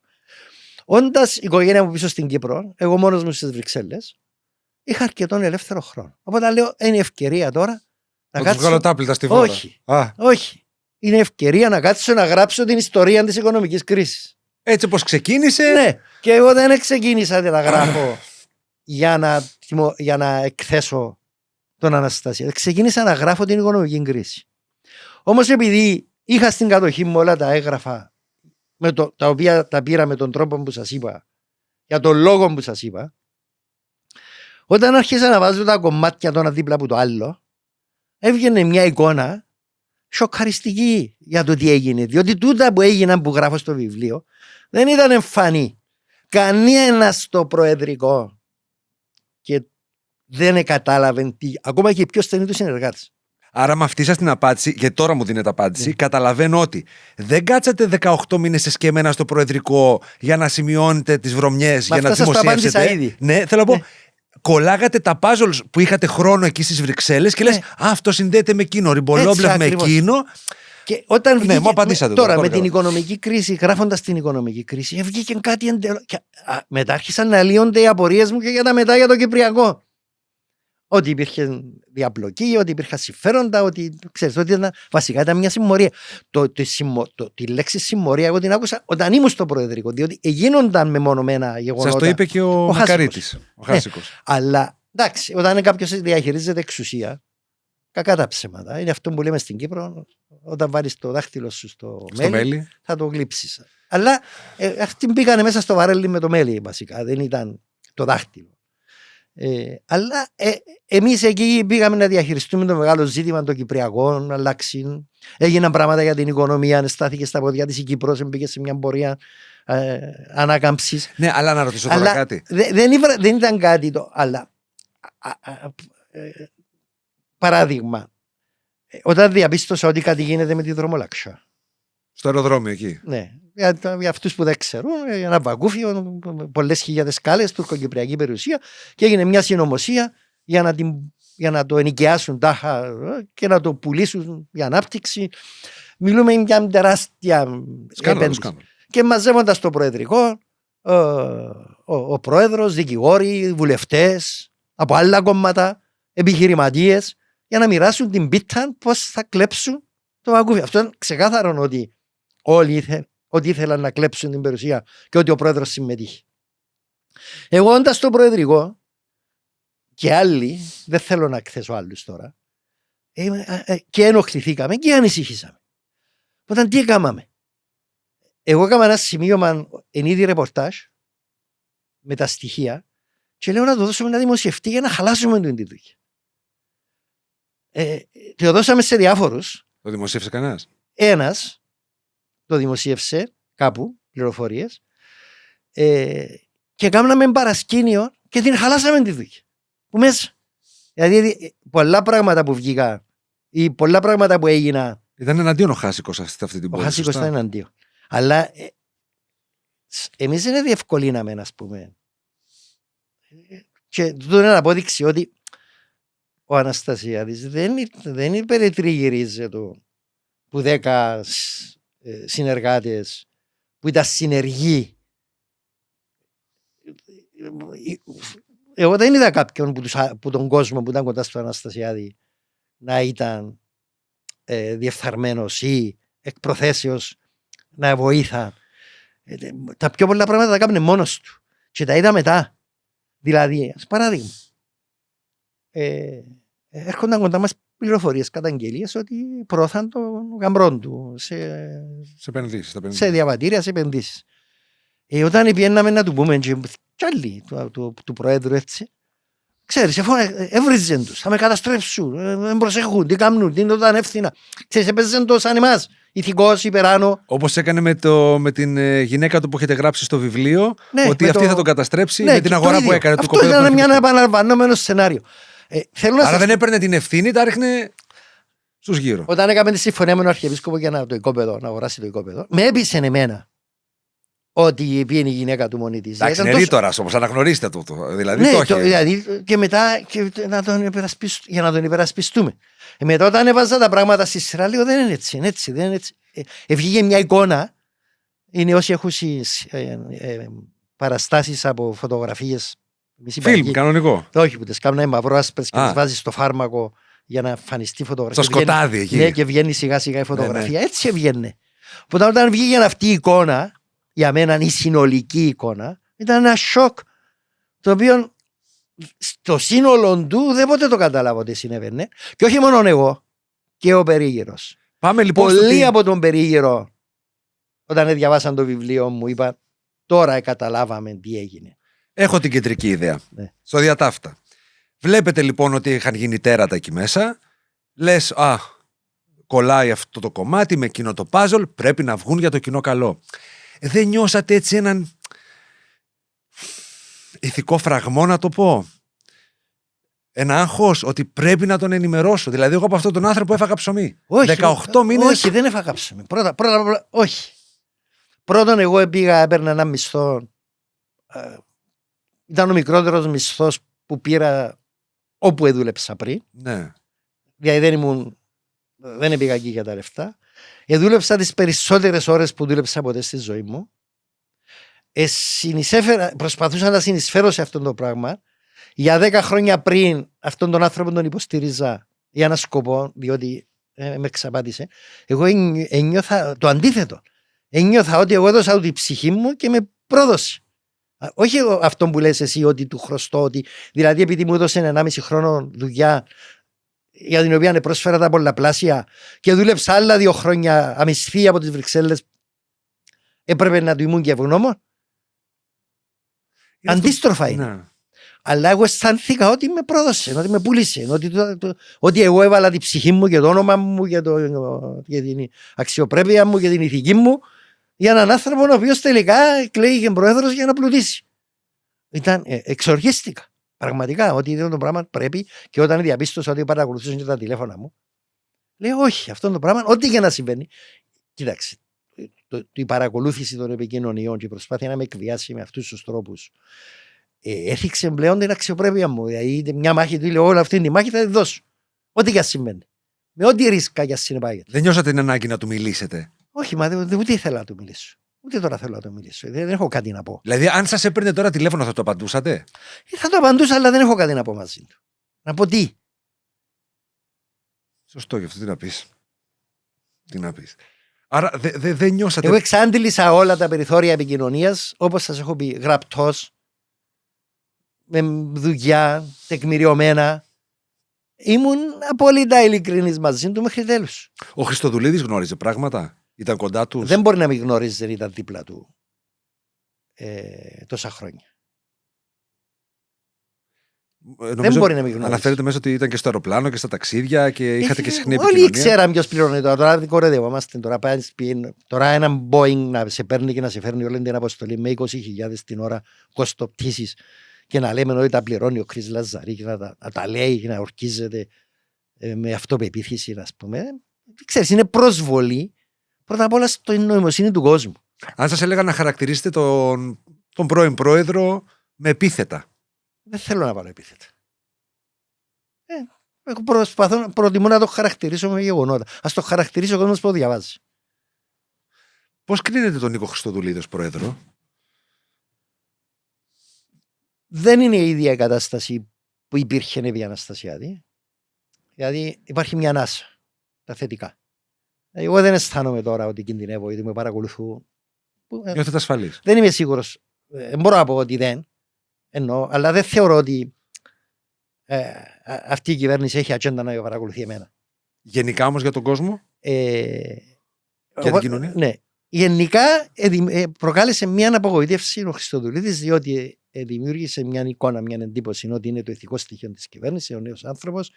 Όντας η οικογένεια μου πίσω στην Κύπρο, εγώ μόνος μου στις Βρυξέλλες, είχα αρκετόν ελεύθερο χρόνο. Οπότε λέω, είναι ευκαιρία τώρα να κάτσω. Βγάλω τάπλητα στη φόρα. Όχι. Είναι ευκαιρία να κάτσω να γράψω την ιστορία της οικονομικής κρίσης. Έτσι όπως ξεκίνησε. Ναι, και εγώ δεν ξεκίνησα να γράφω για να εκθέσω τον Αναστασία. Ξεκίνησα να γράφω την οικονομική κρίση. Όμως επειδή είχα στην κατοχή μου όλα τα έγγραφα, τα οποία τα πήρα με τον τρόπο που σας είπα, για τον λόγο που σας είπα, όταν άρχισα να βάζω τα κομμάτια το ένα δίπλα από το άλλο, έβγαινε μια εικόνα σοκαριστική για το τι έγινε. Διότι τούτα που έγιναν που γράφω στο βιβλίο δεν ήταν εμφανή. Κανένα στο προεδρικό και δεν κατάλαβε τι, ακόμα και οι πιο στενοί του συνεργάτες. Άρα με αυτή σας την απάντηση, γιατί τώρα μου δίνετε απάντηση, καταλαβαίνω ότι δεν κάτσατε 18 μήνες εσκεμμένα στο προεδρικό για να σημειώνετε τις βρωμιές, για να δημοσιεύσετε. Ήδη. Ναι, θέλω να πω. Κολλάγατε τα puzzles που είχατε χρόνο εκεί στις Βρυξέλλες και λες, αυτό συνδέεται με εκείνο, Ριμπολόβλεφ με εκείνο. Και όταν βγήκε, μου απαντήσατε τώρα με την οικονομική κρίση, γράφοντας την οικονομική κρίση, βγήκε κάτι εντελώς. Μετά άρχισαν να λύονται οι απορίες μου και για τα μετά για το Κυπριακό. Ότι υπήρχε διαπλοκή, ότι υπήρχαν συμφέροντα, ότι ξέρεις, ότι βασικά ήταν μια συμμορία. Τη λέξη συμμορία εγώ την άκουσα όταν ήμουν στο προεδρικό, διότι γίνονταν μεμονωμένα γεγονότα. Σας το είπε και ο Μακαρίτης, ο Χάσικος. Αλλά εντάξει, όταν κάποιος διαχειρίζεται εξουσία, κακά τα ψέματα. Είναι αυτό που λέμε στην Κύπρο, όταν βάλεις το δάχτυλο σου στο μέλι, θα το γλύψεις. Αλλά αυτοί πήγανε μέσα στο βαρέλι με το μέλι βασικά, δεν ήταν το δάχτυλο. Αλλά εμείς εκεί πήγαμε να διαχειριστούμε το μεγάλο ζήτημα των Κυπριακών, αλλάξει. Έγιναν πράγματα για την οικονομία, στάθηκε στα πόδια της η Κύπρος, μπήκε σε μια πορεία ανάκαμψης. Ναι, αλλά να ρωτήσω τώρα κάτι. Δεν ήταν κάτι το. Αλλά παράδειγμα, όταν διαπίστωσα ότι κάτι γίνεται με τη δρομολαξιά. Στο αεροδρόμιο εκεί. Ναι. για αυτούς που δεν ξέρουν, ένα βακούφιο, πολλές χιλιάδες σκάλες, τουρκοκυπριακή περιουσία, και έγινε μια συνωμοσία για να το ενοικιάσουν τάχα και να το πουλήσουν για ανάπτυξη. Μιλούμε για μια τεράστια επένδυση. Και μαζεύοντας το προεδρικό, ο πρόεδρος, δικηγόροι, βουλευτές από άλλα κόμματα, επιχειρηματίες, για να μοιράσουν την πίτα πώς θα κλέψουν το βακούφι. Αυτό είναι ξεκάθαρο ότι όλοι ότι ήθελαν να κλέψουν την περιουσία και ότι ο πρόεδρος συμμετείχε. Εγώ όντας το προεδρικό και άλλοι, δεν θέλω να εκθέσω άλλους τώρα, και ενοχληθήκαμε και ανησυχήσαμε. Όταν τι έκαναμε? Εγώ έκανα ένα σημείωμα εν είδη ρεπορτάζ με τα στοιχεία και λέω να το δώσουμε να δημοσιευτεί για να χαλάσουμε την δουλειά. Το δώσαμε σε διάφορους. Το δημοσίευσε κανένας? Ένας το δημοσίευσε κάπου, πληροφορίες, και κάναμε παρασκήνιο και την χαλάσαμε τη δουλειά. Που μέσα. Δηλαδή πολλά πράγματα που βγήκα ή πολλά πράγματα που έγινα. Ήταν εναντίον ο Χάσικος σε αυτή την πόλη. Ο Χάσικος ήταν εναντίον. Αλλά εμείς δεν διευκολύναμε, ας πούμε. Και τούτο είναι απόδειξη ότι ο Αναστασιάδης δεν υπερετριγυρίζεται που 10 συνεργάτες που ήταν συνεργοί. Εγώ δεν είδα κάποιον που τον κόσμο που ήταν κοντά στο Αναστασιάδη να ήταν διεφθαρμένος ή εκ προθέσεως να βοήθα. Τα πιο πολλά πράγματα τα έκανε μόνος του και τα είδα μετά. Δηλαδή, ας παράδειγμα, έρχονταν κοντά μας πληροφορίες, καταγγελίες ότι προώθαν τον γαμπρόν του σε διαβατήρια, σε επενδύσεις. Όταν πιέναμε να του πούμε κι άλλοι του Προέδρου έτσι, ξέρεις, έβριζαν τους, θα με καταστρέψουν, δεν προσέχουν, τι κάνουν, τι είναι το ανεύθυνα. Ξέρεις, έπαιζαν το σαν εμάς, ηθικός, υπεράνω. Όπως έκανε με την γυναίκα του που έχετε γράψει στο βιβλίο, ναι, ότι αυτή θα τον καταστρέψει, ναι, με την αγορά που έκανε. Αυτό ήταν ένα επαναλαμβανόμενο σενάριο. Άρα δεν έπαιρνε την ευθύνη, τα ρίχνε στους γύρω. Όταν έκαμε τη συμφωνία με τον Αρχιεπίσκοπο για να αγοράσει το οικόπεδο, με έπεισε εμένα ότι πήγαινε η γυναίκα του μόνη της. Εντάξει, είναι ρήτορα όμως, αναγνωρίστε το. Δηλαδή, ναι, το δηλαδή, και μετά για να τον υπερασπιστούμε. Μετά όταν έβαζα τα πράγματα στη σειρά, λέω δεν είναι έτσι, δεν είναι έτσι. Βγήκε μια εικόνα, είναι όσοι έχουν παραστάσεις από φωτογραφίες. Φιλμ, κανονικό. Όχι, που τις κάνουν μαυρό-άσπρες και τις βάζεις στο φάρμακο για να εμφανιστεί φωτογραφία. Στο σκοτάδι εκεί. Ναι, και βγαίνει σιγά σιγά η φωτογραφία. Ναι. Έτσι βγαίνει. Οπότε όταν βγήκε αυτή η εικόνα, για μένα η συνολική εικόνα, ήταν ένα σοκ, το οποίο στο σύνολο του δεν ποτέ το κατάλαβα ότι συνέβαινε. Και όχι μόνο εγώ, και ο περίγυρος. Πάμε λοιπόν. Πολλοί από τον περίγυρο, όταν διαβάσαν το βιβλίο μου, είπαν τώρα καταλάβαμε τι έγινε. Έχω την κεντρική ιδέα. Ναι. Στο διατάφτα. Βλέπετε λοιπόν ότι είχαν γίνει τέρατα εκεί μέσα. Λες, κολλάει αυτό το κομμάτι με εκείνο το πάζολ, πρέπει να βγουν για το κοινό καλό. Δεν νιώσατε έτσι έναν ηθικό φραγμό, να το πω? Ένα άγχος ότι πρέπει να τον ενημερώσω. Δηλαδή, εγώ από αυτόν τον άνθρωπο έφαγα ψωμί. Όχι, 18 μήνες. Όχι, δεν έφαγα ψωμί. Πρώτα, όχι. Πρώτον, εγώ έπαιρνα ένα μισθό. Ήταν ο μικρότερος μισθός που πήρα όπου δούλεψα πριν. Ναι. Δηλαδή δεν πήγα εκεί για τα λεφτά. Δούλεψα τις περισσότερες ώρες που δούλεψα ποτέ στη ζωή μου. Προσπαθούσα να συνεισφέρω σε αυτό το πράγμα. Για 10 χρόνια πριν αυτόν τον άνθρωπο τον υποστήριζα για ένα σκοπό, διότι με εξαπάτησε. Εγώ ένιωθα το αντίθετο. Ένιωθα ότι εγώ έδωσα τη ψυχή μου και με πρόδωσε. Όχι αυτό που λες εσύ ότι του χρωστώ, ότι δηλαδή επειδή μου έδωσε 1,5 χρόνο δουλειά για την οποία πρόσφερα τα πολλαπλάσια και δούλεψα άλλα 2 χρόνια αμισθή από τις Βρυξέλλες, έπρεπε να του ήμουν και ευγνώμων. Αντίστροφα είναι. Ναι. Αλλά εγώ αισθάνθηκα ότι με πρόδωσε, ότι με πούλησε, ότι εγώ έβαλα την ψυχή μου και το όνομα μου και την αξιοπρέπεια μου και την ηθική μου για έναν άνθρωπο ο οποίος τελικά εκλέγηκε πρόεδρος για να πλουτίσει. Εξοργίστηκα. Πραγματικά, ότι αυτό το πράγμα πρέπει, και όταν διαπίστωσα ότι παρακολουθούσαν και τα τηλέφωνα μου, λέω όχι, αυτό το πράγμα, ό,τι και να συμβαίνει. Κοίταξε, η παρακολούθηση των επικοινωνιών και η προσπάθεια να με εκβιάσει με αυτούς τους τρόπους έθιξε πλέον την αξιοπρέπεια μου. Δηλαδή, μια μάχη του λέω: όλη αυτή τη μάχη θα τη δώσω. Ό,τι και αν συμβαίνει. Με ό,τι ρίσκα και αν συνεπάγεται. Δεν νιώσατε την ανάγκη να του μιλήσετε? Όχι, ούτε ήθελα να του μιλήσω. Ούτε τώρα θέλω να το μιλήσω. Δεν έχω κάτι να πω. Δηλαδή, αν σας έπαιρνε τώρα τηλέφωνο, θα το απαντούσατε? Θα το απαντούσα, αλλά δεν έχω κάτι να πω μαζί του. Να πω τι. Σωστό, γι' αυτό τι να πεις. Τι να πεις. Άρα δεν νιώσατε. Εγώ εξάντλησα όλα τα περιθώρια επικοινωνίας, όπως σας έχω πει, γραπτός, με δουλειά, τεκμηριωμένα. Ήμουν απόλυτα ειλικρινής μαζί του μέχρι τέλους. Ο Χριστοδουλίδης γνώριζε πράγματα? Ήταν κοντά τους? Δεν μπορεί να μην γνώριζε, δεν ήταν δίπλα του τόσα χρόνια. Δεν μπορεί να μην γνωρίζει. Αναφέρεται μέσα ότι ήταν και στο αεροπλάνο και στα ταξίδια και είχατε και συχνή επικοινωνία. Όλοι ξέραν ποιος πληρώνει τώρα δεν κορεδευόμαστε. Τώρα ένα Boeing να σε παίρνει και να σε φέρνει όλη την αποστολή με 20.000 την ώρα κόστο πτήσης και να λέμε ότι τα πληρώνει ο Χρήστος Λαζαρή και να τα λέει και να ορκίζεται με αυτοπεποίθηση, ας πούμε. Ξέρεις, είναι προσβολή πρώτα απ' όλα στην νοημοσύνη του κόσμου. Αν σας έλεγα να χαρακτηρίσετε τον πρώην πρόεδρο με επίθετα? Δεν θέλω να πάρω επίθετα. Προτιμώ να το χαρακτηρίσω με γεγονότα. Ας το χαρακτηρίσω ο κόσμος που το διαβάζει. Πώς κρίνετε τον Νίκο Χριστοδουλίδη ως πρόεδρο? Δεν είναι η ίδια η κατάσταση που υπήρχε επί Αναστασιάδη. Δηλαδή υπάρχει μια ανάσα, τα θετικά. Εγώ δεν αισθάνομαι τώρα ότι κινδυνεύω γιατί με παρακολουθούν. Νιώθετε ασφαλής? Δεν είμαι σίγουρος. Μπορώ να πω ότι δεν. Εννοώ, αλλά δεν θεωρώ ότι αυτή η κυβέρνηση έχει ατζέντα να παρακολουθεί εμένα. Γενικά όμως για τον κόσμο? Για την κοινωνία? Ναι. Γενικά προκάλεσε μια απογοήτευση ο Χριστοδουλίδης, διότι δημιούργησε μια εικόνα, μια εντύπωση ότι είναι το ηθικό στοιχείο της κυβέρνησης, ο νέος άνθρωπος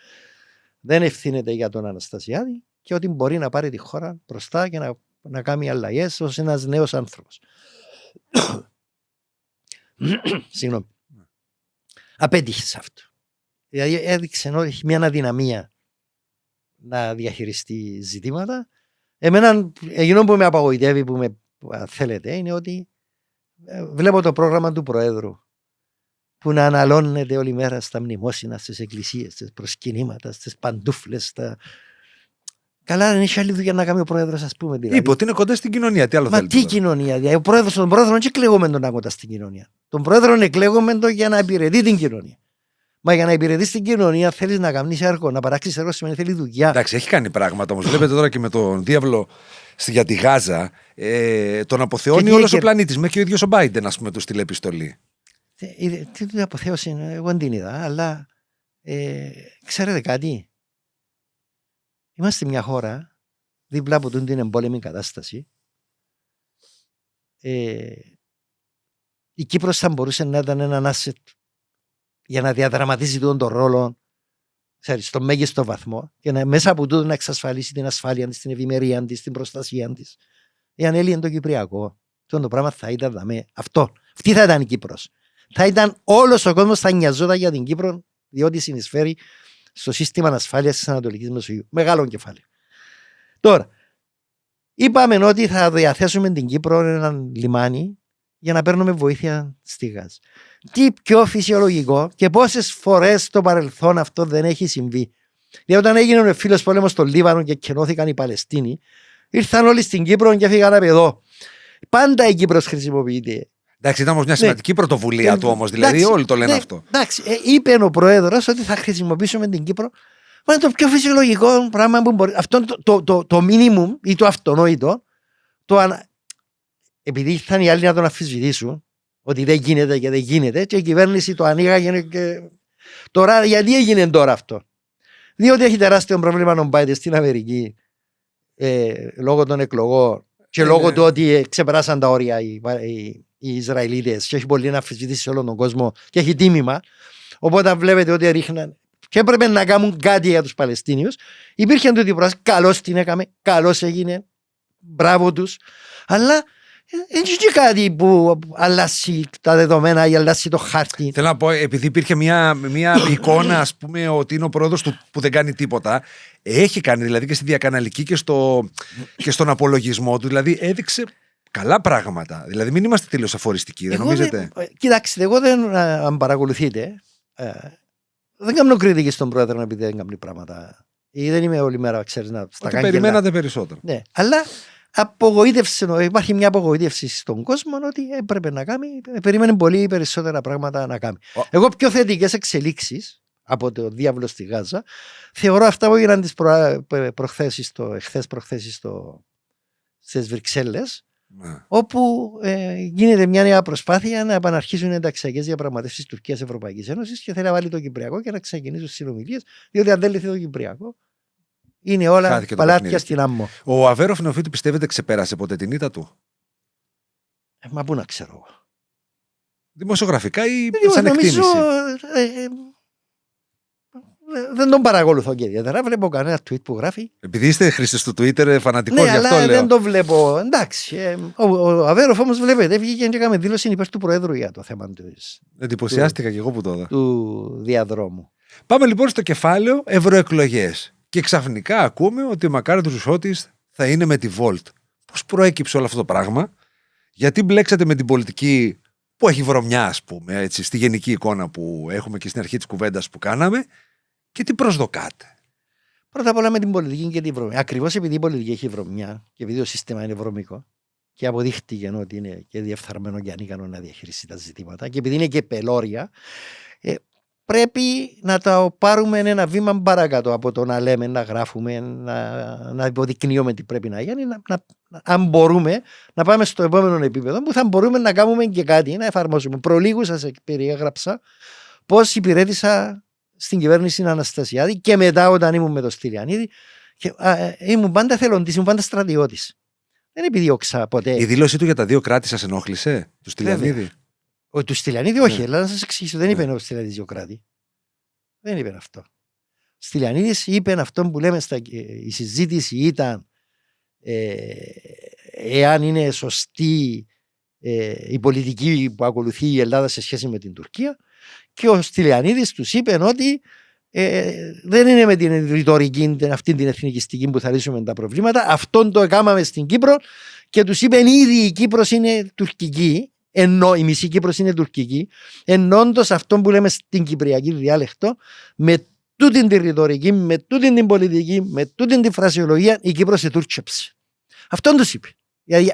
δεν ευθύνεται για τον Αναστασιάδη και ότι μπορεί να πάρει τη χώρα μπροστά και να κάνει αλλαγές ως ένας νέος άνθρωπος. Συγγνώμη. Απέτυχε σε αυτό. Δηλαδή έδειξε ότι έχει μια αδυναμία να διαχειριστεί ζητήματα. Εμένα, εκείνο που με απογοητεύει, που με θέλετε, είναι ότι βλέπω το πρόγραμμα του Προέδρου που να αναλώνεται όλη μέρα στα μνημόσυνα, στις εκκλησίες, στις προσκυνήματα, στις παντούφλες. Καλά, δεν έχει άλλη δουλειά να κάνει ο Πρόεδρος, ας πούμε. Δηλαδή. Είπε ότι είναι κοντά στην κοινωνία. Τι άλλο θέλει? Μα τι κοινωνία? Δηλαδή, τον Πρόεδρο δεν εκλέγουμε τον κοντά στην κοινωνία. Τον Πρόεδρο εκλέγουμε τον για να υπηρετεί την κοινωνία. Μα για να υπηρετεί την κοινωνία θέλει να κάνει έργο. Να παράξει έργο σημαίνει θέλει δουλειά. Εντάξει, έχει κάνει πράγματα όμως. Βλέπετε τώρα και με τον διάβολο για τη Γάζα. Τον αποθεώνει όλος ο πλανήτης. Μέχρι και ο ίδιος ο Μπάιντεν, ας πούμε, του στείλε επιστολή. Τι αποθέωση είναι, εγώ δεν την είδα, αλλά ξέρετε κάτι. Είμαστε μια χώρα δίπλα από την εμπόλεμη κατάσταση. Η Κύπρος θα μπορούσε να ήταν έναν asset για να διαδραματίζει τον ρόλο, ξέρεις, στο μέγιστο βαθμό και μέσα από τούτο να εξασφαλίσει την ασφάλεια της, την ευημερία της, την προστασία της. Εάν έλυε το Κυπριακό, το πράγμα θα ήταν δαμέ. Αυτή θα ήταν η Κύπρος. Θα ήταν όλος ο κόσμος θα νοιαζόταν για την Κύπρο, διότι συνεισφέρει στο σύστημα ασφάλειας της Ανατολικής Μεσογείου. Μεγάλο κεφάλαιο. Τώρα, είπαμε ότι θα διαθέσουμε την Κύπρο έναν λιμάνι για να παίρνουμε βοήθεια στη Γάζα. Τι πιο φυσιολογικό και πόσες φορές στο παρελθόν αυτό δεν έχει συμβεί. Δηλαδή, όταν έγινε ο φίλος πόλεμος στο Λίβανο και κενώθηκαν οι Παλαιστίνοι, ήρθαν όλοι στην Κύπρο και έφυγαν από εδώ. Πάντα η Κύπρος χρησιμοποιείται. Εντάξει, ήταν όμως μια σημαντική πρωτοβουλία του όμως. Δηλαδή, όλοι το λένε αυτό. Εντάξει, είπε ο Πρόεδρος ότι θα χρησιμοποιήσουμε την Κύπρο. Είναι το πιο φυσιολογικό πράγμα που μπορεί. Αυτό το minimum ή το αυτονόητο, επειδή ήρθαν οι άλλοι να τον αμφισβητήσουν, ότι δεν γίνεται και δεν γίνεται, και η κυβέρνηση το ανοίγαγε. Και... Τώρα, γιατί έγινε τώρα αυτό? Διότι έχει τεράστιο πρόβλημα ο Μπάιντεν στην Αμερική λόγω των εκλογών και λόγω του ότι ξεπεράσαν τα όρια οι Ισραηλίτες και έχει πολύ να αμφισβητήσει σε όλον τον κόσμο και έχει τίμημα. Οπότε βλέπετε ότι ρίχναν και έπρεπε να κάνουν κάτι για τους Παλαιστίνιους. Υπήρχε τούτη πρόταση, καλώς την έκαμε, καλώς έγινε, μπράβο τους. Αλλά Δεν είναι κάτι που αλλάσει τα δεδομένα ή αλλάσει το χάρτη. Θέλω να πω, επειδή υπήρχε μια εικόνα, ας πούμε, ότι είναι ο πρόεδρος του που δεν κάνει τίποτα. Έχει κάνει δηλαδή και στη διακαναλική και στον απολογισμό του. Δηλαδή έδειξε καλά πράγματα. Δηλαδή μην είμαστε τελείως αφοριστικοί, δεν νομίζετε? Κοιτάξτε, εγώ δεν, αν παρακολουθείτε, δεν κάνω κριτική στον πρόεδρο επειδή δεν κάνει πράγματα. Ή δεν είμαι όλη μέρα, ξέρεις, να στα κάνει. Περιμένατε περισσότερο. Ναι, αλλά υπάρχει μια απογοήτευση στον κόσμο ότι έπρεπε να κάνει, περίμενε πολύ περισσότερα πράγματα να κάνει. Εγώ πιο θετικές εξελίξεις από το διάβολο στη Γάζα θεωρώ αυτά που έγιναν εχθές προχθές στις Βρυξέλλες, όπου γίνεται μια νέα προσπάθεια να επαναρχίσουν ενταξιακές διαπραγματεύσεις Τουρκίας-Ευρωπαϊκής Ένωσης και θέλει να βάλει το Κυπριακό και να ξεκινήσουν συνομιλίες, διότι αν δεν λυθεί το Κυπριακό, είναι όλα παλάτια στην άμμο. Ο Αβέροφ Νεοφύτου πιστεύετε ξεπέρασε ποτέ την ήττα του? Μα πού να ξέρω εγώ. Δημοσιογραφικά ή σαν εκτίμηση? Δεν τον παρακολουθώ και ιδιαίτερα. Βλέπω κανένα tweet που γράφει. Επειδή είστε χρήστες του Twitter φανατικός, ναι, γι' αυτό αλλά λέω. δεν το βλέπω. Εντάξει. Ο Αβέροφ όμως βλέπετε βγήκε και έκαμε δήλωση υπέρ του Προέδρου για το θέμα εντυπωσιάστηκα και εγώ που το είδα. Του διαδρόμου. Πάμε λοιπόν στο κεφάλαιο ευρωεκλογές. Και ξαφνικά ακούμε ότι ο Μακάριος Ρουσότης θα είναι με τη Volt. Πώς προέκυψε όλο αυτό το πράγμα? Γιατί μπλέξατε με την πολιτική που έχει βρωμιά, ας πούμε, έτσι, στη γενική εικόνα που έχουμε και στην αρχή της κουβέντας που κάναμε, και τι προσδοκάτε? Πρώτα απ' όλα με την πολιτική και την βρωμιά. Ακριβώς επειδή η πολιτική έχει βρωμιά και επειδή το σύστημα είναι βρωμικό και αποδείχτηκε ότι είναι και διεφθαρμένο και ανίκανο να διαχειριστεί τα ζητήματα και επειδή είναι και πελώρια, πρέπει να τα πάρουμε ένα βήμα παρακάτω από το να λέμε, να γράφουμε, να υποδεικνύουμε τι πρέπει να γίνει, αν μπορούμε να πάμε στο επόμενο επίπεδο που θα μπορούμε να κάνουμε και κάτι, να εφαρμόσουμε. Προλίγου σας περιέγραψα πώς υπηρέτησα στην κυβέρνηση Αναστασιάδη και μετά όταν ήμουν με τον Στυλιανίδη, ήμουν πάντα θελοντής, ήμουν πάντα στρατιώτης. Δεν επιδίωξα ποτέ. Η δήλωσή του για τα δύο κράτη σας ενόχλησε, του Στυλιανίδη? Του Στυλιανίδη όχι, αλλά να σας εξηγήσω, δεν είπε ο Στυλιανίδης δύο κράτη. Δεν είπε αυτό. Ο Στυλιανίδης είπε αυτό που λέμε η συζήτηση ήταν εάν είναι σωστή η πολιτική που ακολουθεί η Ελλάδα σε σχέση με την Τουρκία, και ο Στυλιανίδης τους είπε ότι δεν είναι με την ρητορική αυτή την εθνικιστική που θα λύσουμε τα προβλήματα, αυτόν το έκαναμε στην Κύπρο, και τους είπε ήδη η Κύπρος είναι τουρκική, ενώ η μισή Κύπρος είναι τουρκική, εννοώντας αυτό που λέμε στην κυπριακή διάλεκτο, με τούτη την ρητορική, με τούτη την πολιτική, με τούτη την φρασιολογία, η Κύπρος ετούρκεψε. Αυτόν τους είπε. Δηλαδή,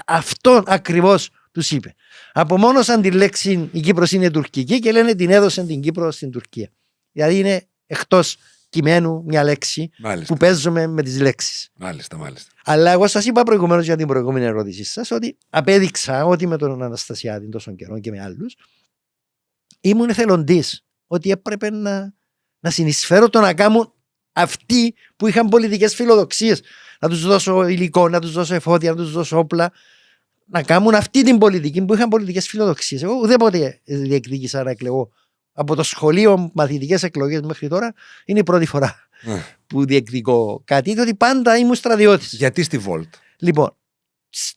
αυτόν ακριβώς τους είπε. Απομόνωσαν τη λέξη η Κύπρος είναι τουρκική και λένε την έδωσαν την Κύπρο στην Τουρκία. Δηλαδή είναι εκτός κειμένου μια λέξη. Μάλιστα. Που παίζουμε με τις λέξεις. Μάλιστα. Αλλά εγώ σας είπα προηγουμένως για την προηγούμενη ερώτησή σας ότι απέδειξα ότι με τον Αναστασιάδη τόσο καιρό και με άλλους ήμουν εθελοντής, ότι έπρεπε να συνεισφέρω το να κάνουν αυτοί που είχαν πολιτικές φιλοδοξίες, να τους δώσω υλικό, να τους δώσω εφόδια, να τους δώσω όπλα, να κάνουν αυτή την πολιτική που είχαν πολιτικές φιλοδοξίες. Εγώ ουδέποτε διεκδίκησα να εκλεγώ. Από το σχολείο μαθητικές εκλογές μέχρι τώρα είναι η πρώτη φορά που διεκδικώ κάτι, διότι πάντα ήμουν στρατιώτης. Γιατί στη Volt? Λοιπόν,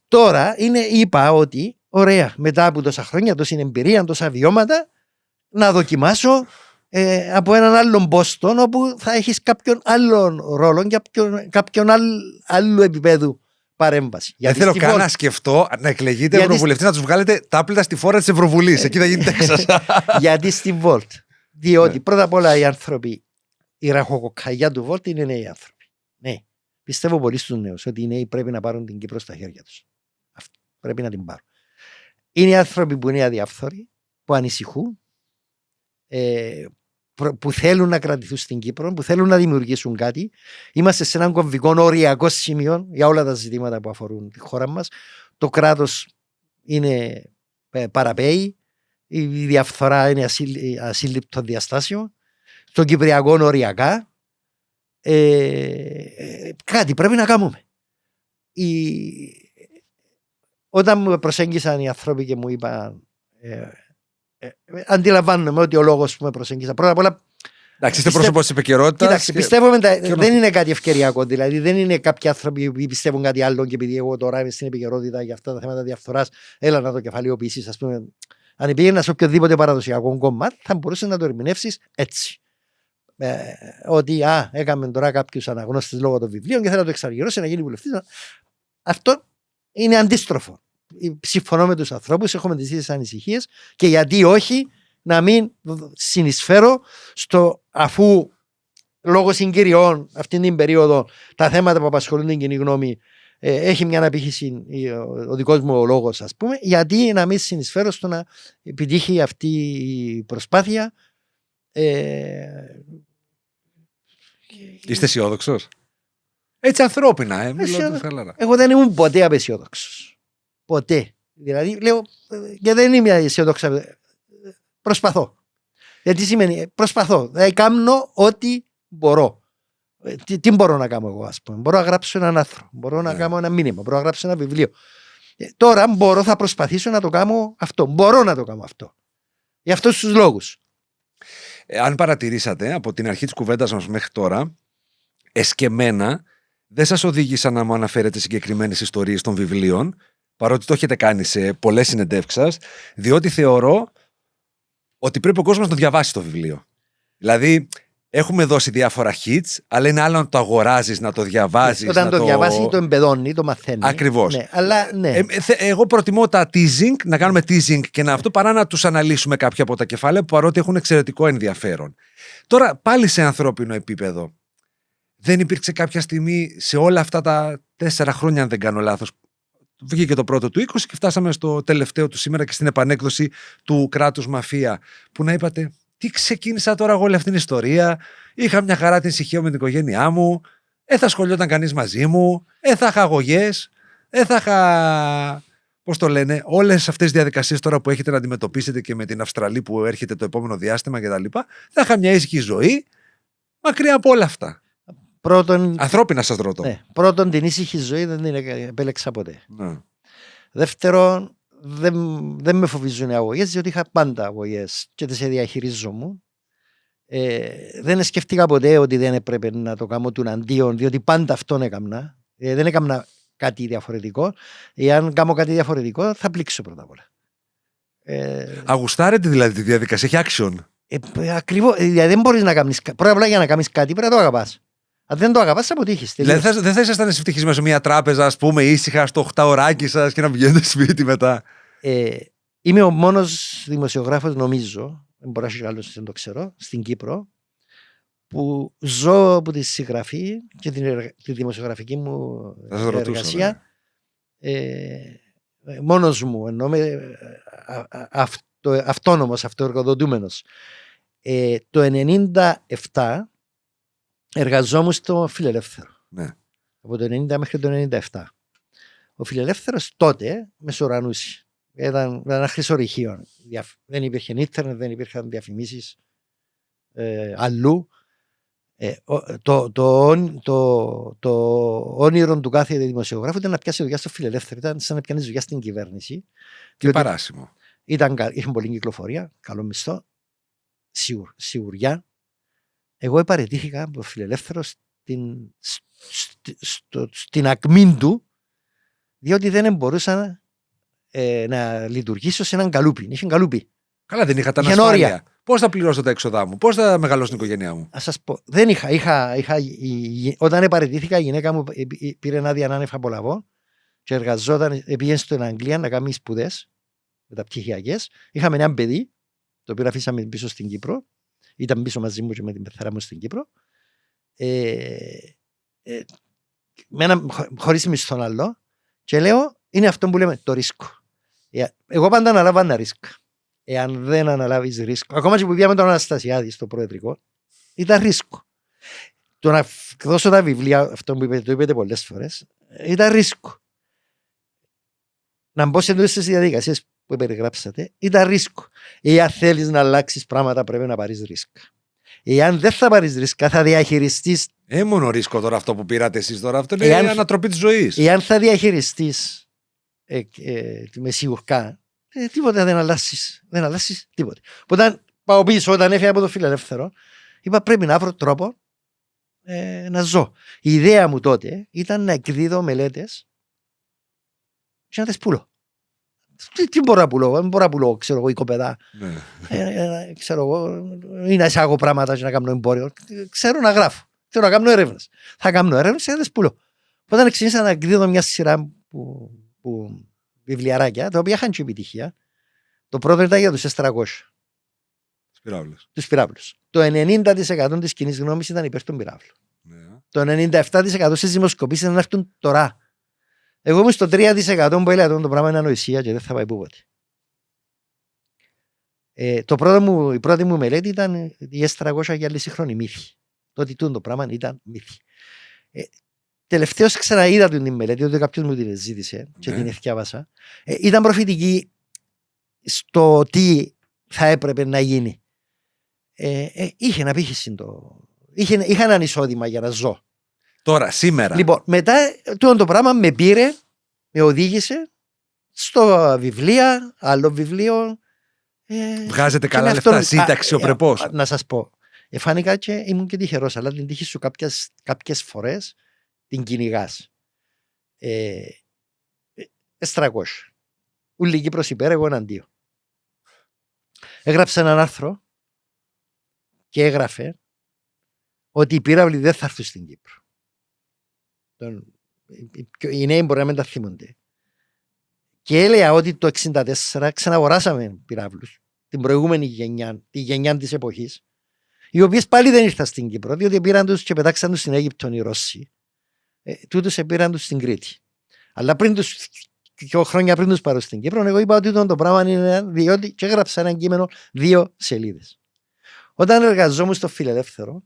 τώρα είπα ότι ωραία, μετά από τόσα χρόνια, τόση εμπειρία, τόσα βιώματα, να δοκιμάσω από έναν άλλον πόστον όπου θα έχεις κάποιον άλλον ρόλο και κάποιον άλλο επίπεδο παρέμβαση. Δεν θέλω καν να σκεφτώ να εκλεγείτε ευρωβουλευτή, να τους βγάλετε τάπλητα στη φόρα της Ευρωβουλής. Εκεί θα γίνει Τέξας. Γιατί στη Volt? Διότι πρώτα απ' όλα οι άνθρωποι, η ραχοκοκαλιά του Volt είναι νέοι άνθρωποι. Ναι. Πιστεύω πολύ στους νέους ότι οι νέοι πρέπει να πάρουν την Κύπρο στα χέρια τους. Πρέπει να την πάρουν. Είναι άνθρωποι που είναι αδιάφθοροι, που ανησυχούν, που θέλουν να κρατηθούν στην Κύπρο, που θέλουν να δημιουργήσουν κάτι. Είμαστε σε έναν κομβικό οριακό σημείο για όλα τα ζητήματα που αφορούν τη χώρα μας. Το κράτος είναι παραπέει, η διαφθορά είναι ασύλληπτο διαστάσιο, στο Κυπριακό οριακά. Κάτι πρέπει να κάνουμε. Όταν μου προσέγγισαν οι άνθρωποι και μου είπαν αντιλαμβάνομαι ότι ο λόγος που με προσέγγισαν, πρώτα απ' όλα Εντάξει, είστε πρόσωπο τη επικαιρότητα. Κοίταξε, πιστεύω δεν είναι κάτι ευκαιριακό. Δηλαδή, δεν είναι κάποιοι άνθρωποι που πιστεύουν κάτι άλλο και επειδή εγώ τώρα είμαι στην επικαιρότητα για αυτά τα θέματα διαφθοράς, έλα να το κεφαλαιοποιήσεις. Ας πούμε, αν πήγαινα σε οποιοδήποτε παραδοσιακό κόμμα, θα μπορούσε να το ερμηνεύσεις έτσι. Ότι έκαμε τώρα κάποιους αναγνώστες λόγω των βιβλίων και θέλω να το εξαργυρώσει να γίνει βουλευτής. Αυτό είναι αντίστροφο. Συμφωνώ με τους ανθρώπους, έχουμε τις ίδιες ανησυχίες και γιατί όχι να μην συνεισφέρω στο, αφού λόγω συγκυριών αυτή την περίοδο τα θέματα που απασχολούν την κοινή γνώμη έχει μια αναπήχηση ο δικός μου ο λόγος, ας πούμε, γιατί να μην συνεισφέρω στο να επιτύχει αυτή η προσπάθεια. Είστε αισιόδοξος? Έτσι ανθρώπινα, Εγώ δεν ήμουν ποτέ απαισιόδοξος. Ποτέ. Δηλαδή λέω και δεν είμαι αισιόδοξα. Προσπαθώ. Γιατί σημαίνει προσπαθώ. Δηλαδή κάνω ό,τι μπορώ. Τι μπορώ να κάνω εγώ, ας πούμε. Μπορώ να γράψω έναν άρθρο. Μπορώ να κάνω ένα μήνυμα. Μπορώ να γράψω ένα βιβλίο. Τώρα θα προσπαθήσω να το κάνω αυτό. Μπορώ να το κάνω αυτό. Για αυτούς τους λόγους. Αν παρατηρήσατε από την αρχή της κουβέντας μας μέχρι τώρα, εσκεμμένα δεν σας οδήγησα να μου αναφέρετε συγκεκριμένες ιστορίες των βιβλίων, παρότι το έχετε κάνει σε πολλές συνεντεύξεις σας, διότι θεωρώ ότι πρέπει ο κόσμος να το διαβάσει το βιβλίο. Δηλαδή, έχουμε δώσει διάφορα hits, αλλά είναι άλλο να το αγοράζεις, να το διαβάζεις. Όταν το διαβάζει, το εμπεδώνει, το μαθαίνει. Ακριβώς. Ναι, αλλά ναι. Εγώ προτιμώ τα teasing, να κάνουμε teasing και να αυτό, παρά να τους αναλύσουμε κάποια από τα κεφάλαια, παρότι έχουν εξαιρετικό ενδιαφέρον. Τώρα, πάλι σε ανθρώπινο επίπεδο, δεν υπήρξε κάποια στιγμή σε όλα αυτά τα 4 χρόνια, αν δεν κάνω λάθος, βγήκε το πρώτο του 20 και φτάσαμε στο τελευταίο του σήμερα και στην επανέκδοση του κράτους μαφία, που να είπατε, τι ξεκίνησα τώρα εγώ όλη αυτή την ιστορία, είχα μια χαρά την ησυχία με την οικογένειά μου, θα σχολιόταν κανείς μαζί μου, θα είχα αγωγές, θα είχα, πώς το λένε, όλες αυτές τις διαδικασίες τώρα που έχετε να αντιμετωπίσετε και με την Αυστραλή που έρχεται το επόμενο διάστημα κτλ. Θα είχα μια ήσυχη ζωή, μακριά από όλα αυτά. Πρώτον, ανθρώπινα σας ρωτώ. Ναι, πρώτον, την ήσυχη ζωή δεν την επέλεξα ποτέ. Ναι. Δεύτερον, δεν με φοβίζουν οι αγωγές, διότι είχα πάντα αγωγές και τις διαχειρίζομαι. Δεν σκέφτηκα ποτέ ότι δεν έπρεπε να το κάνω του αντίον, διότι πάντα αυτόν έκανα. Δεν έκανα κάτι διαφορετικό. Εάν κάνω κάτι διαφορετικό, θα πλήξω πρώτα απ' όλα. Αγουστάρετε δηλαδή τη διαδικασία, έχει action. Ακριβώς. Δηλαδή δεν μπορείς να κάνεις. Πρώτα απ' όλα για να κάνεις κάτι πρέπει να το αγαπάς. Αν δεν το αγαπάς, θα αποτύχεις. Δηλαδή δεν θα ήσασταν ευτυχισμένοι σε μια τράπεζα, ας πούμε, ήσυχα στο 8ωράκι σας και να βγαίνετε σπίτι μετά? Είμαι ο μόνος δημοσιογράφος, νομίζω, δεν μπορώ να άλλος δεν το ξέρω, στην Κύπρο, που ζω από τη συγγραφή και τη δημοσιογραφική μου εργασία. Μόνος μου, εννοώ αυτόνομος, αυτοεργοδοτούμενος. Το 1997 εργαζόμουν στο Φιλελεύθερο. Ναι. Από το 1990 μέχρι το 1997. Ο Φιλελεύθερος τότε μεσουρανούσε. Ήταν ένα χρυσορυχείο. Δεν υπήρχε ίντερνετ, δεν υπήρχαν διαφημίσεις αλλού. Το όνειρο του κάθε δημοσιογράφου ήταν να πιάσει δουλειά στο Φιλελεύθερο. Ήταν σαν να πιάνει δουλειά στην κυβέρνηση. Και παράσιμο. Είχε πολλή κυκλοφορία, καλό μισθό, σιγουριά. Εγώ επαρετήθηκα από το Φιλελεύθερο στην ακμή του, διότι δεν μπορούσα να λειτουργήσω σε έναν καλούπι. Είχε καλούπι. Καλά, δεν είχα τα ανασφάλεια. Πώς θα πληρώσω τα έξοδά μου, πώς θα μεγαλώσει την οικογένειά μου? Ας σας πω, δεν είχα. Όταν επαρετήθηκα, η γυναίκα μου πήρε ένα άδεια άνευ απολαβών και εργαζόταν, πήγαινε στην Αγγλία να κάνει σπουδές μεταπτυχιακές. Είχαμε ένα παιδί, το οποίο αφήσαμε πίσω στην Κύπρο. Ήταν πίσω μαζί μου και με την πεθαρά μου στην Κύπρο. Χωρίς μισθόν άλλο. Και λέω, είναι αυτό που λέμε το ρίσκο. Εγώ πάντα αναλάβω ένα ρίσκο. Εάν δεν αναλάβεις ρίσκο, ακόμα και που πήγαμε τον Αναστασιάδη στο προεδρικό, ήταν ρίσκο. Το να δώσω τα βιβλία, αυτό που είπετε, το είπατε πολλές φορές, ήταν ρίσκο. Να μπω σε αυτές τις διαδικασίες που περιγράψατε, ήταν ρίσκο. Εάν θέλεις να αλλάξεις πράγματα, πρέπει να πάρεις ρίσκα. Εάν δεν θα πάρεις ρίσκα, θα διαχειριστείς. Μόνο ρίσκο τώρα αυτό που πήρατε εσείς τώρα. Αυτό είναι η ανατροπή της ζωής. Εάν θα διαχειριστείς με σιγουρκά, τίποτα δεν αλλάσεις. Δεν αλλάσεις τίποτα. Όταν πάω πίσω, όταν έφυγα από το Φιλελεύθερο, Είπα πρέπει να βρω τρόπο να ζω. Η ιδέα μου τότε ήταν να εκδίδω μελέτες και να τις πουλώ. Τι μπορώ να πουλώ, δεν μπορώ να πουλώ, ξέρω εγώ, οικοπαίδα. Ξέρω εγώ, ή να εισάγω πράγματα και να κάνω εμπόριο. Ξέρω να γράφω, θέλω να κάνω έρευνες. Θα κάνω έρευνες και να τις πουλώ. Όταν ξεκίνησα να εκδίδω μια σειρά βιβλιαράκια, τα οποία είχαν και επιτυχία, το πρώτο ήταν για τους S300. Τους πυράβλους. Το 90% της κοινής γνώμης ήταν υπέρ των πυράβλων. Το 97% στις δημοσκοπήσεις ήταν να έρθουν τώρα. Εγώ ήμουν στο 3% που έλεγα το πράγμα είναι ανοησία και δεν θα πάει πούποτε. Η πρώτη μου μελέτη ήταν η S300 για άλλη σύγχρονη μύθη. Το ότι το πράγμα ήταν μύθη. Τελευταίως ξαναείδα την μελέτη, ότι κάποιος μου την ζήτησε και την εθιάβασα. Ήταν προφητική στο τι θα έπρεπε να γίνει. Είχε απήχηση είχα έναν εισόδημα για να ζω. Τώρα, σήμερα. Λοιπόν, μετά το πράγμα με πήρε, με οδήγησε στο βιβλία, άλλο βιβλίο. Βγάζετε καλά λεφτά, ζείτε αξιοπρεπώς. Να σας πω, φάνηκα και ήμουν και τυχερός, αλλά την τύχη σου κάποιες φορές την κυνηγάς. S300. Ούλη Κύπρος υπέρ, εγώ εναντίον. Έγραψε έναν άρθρο και έγραφε ότι οι πύραυλοι δεν θα έρθουν στην Κύπρο. Οι νέοι μπορεί να μην τα θυμούνται. Και έλεγα ότι το 1964 ξαναγοράσαμε πυράβλους, την προηγούμενη γενιά, τη γενιά της εποχής, οι οποίες πάλι δεν ήρθαν στην Κύπρο, διότι πήραν τους και πετάξαν τους στην Αίγυπτο οι Ρώσοι. Τούτους πήραν τους στην Κρήτη. Αλλά πριν τους, 2 χρόνια πριν τους πάρουν στην Κύπρο, εγώ είπα ότι το πράγμα είναι διότι και έγραψα ένα κείμενο 2 σελίδες. Όταν εργαζόμουν στο Φιλελεύθερο,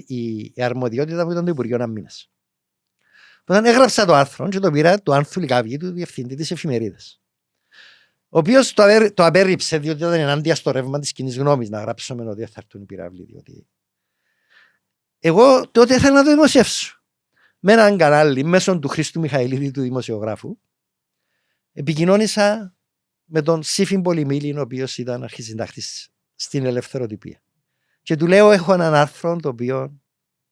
η αρμοδιότητα μου ήταν το Υπουργείο Αμήνας. Όταν έγραψα το άρθρο και το πήρα του Άνθου Λικάβγη, του διευθυντή της εφημερίδας, ο οποίος το απέρριψε διότι ήταν ενάντια στο ρεύμα της κοινής γνώμης να γράψουμε ότι θα έρθουν οι πυράβλοι. Διότι... Εγώ τότε ήθελα να το δημοσιεύσω. Με έναν κανάλι μέσω του Χρήστου Μιχαηλίδη, του δημοσιογράφου, επικοινώνησα με τον Σύφιν Πολυμήλιν, ο οποίος ήταν αρχισυντάκτης στην Ελευθεροτυπία. Και του λέω: έχω έναν άρθρο το οποίο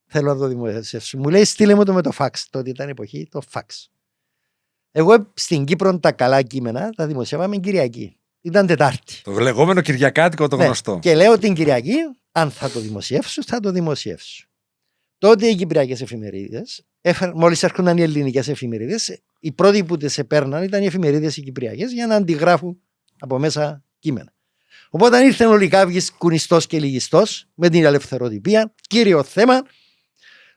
θέλω να το δημοσιεύσω. Μου λέει: στείλε μου το με το φαξ. Τότε ήταν εποχή το φαξ. Εγώ στην Κύπρο τα καλά κείμενα τα δημοσιεύαμε Κυριακή. Ήταν Τετάρτη. Το λεγόμενο Κυριακάτικο, το γνωστό. Και λέω την Κυριακή, αν θα το δημοσιεύσω, θα το δημοσιεύσω. Τότε οι κυπριακές εφημερίδες, μόλις έρχονταν οι ελληνικές εφημερίδες, οι πρώτοι που τις επέρναν ήταν οι εφημερίδες οι κυπριακές για να αντιγράφουν από μέσα κείμενα. Οπότε ήρθε ο Λικάβγης κουνιστός και λυγιστός με την ελευθεροτυπία, κύριο θέμα.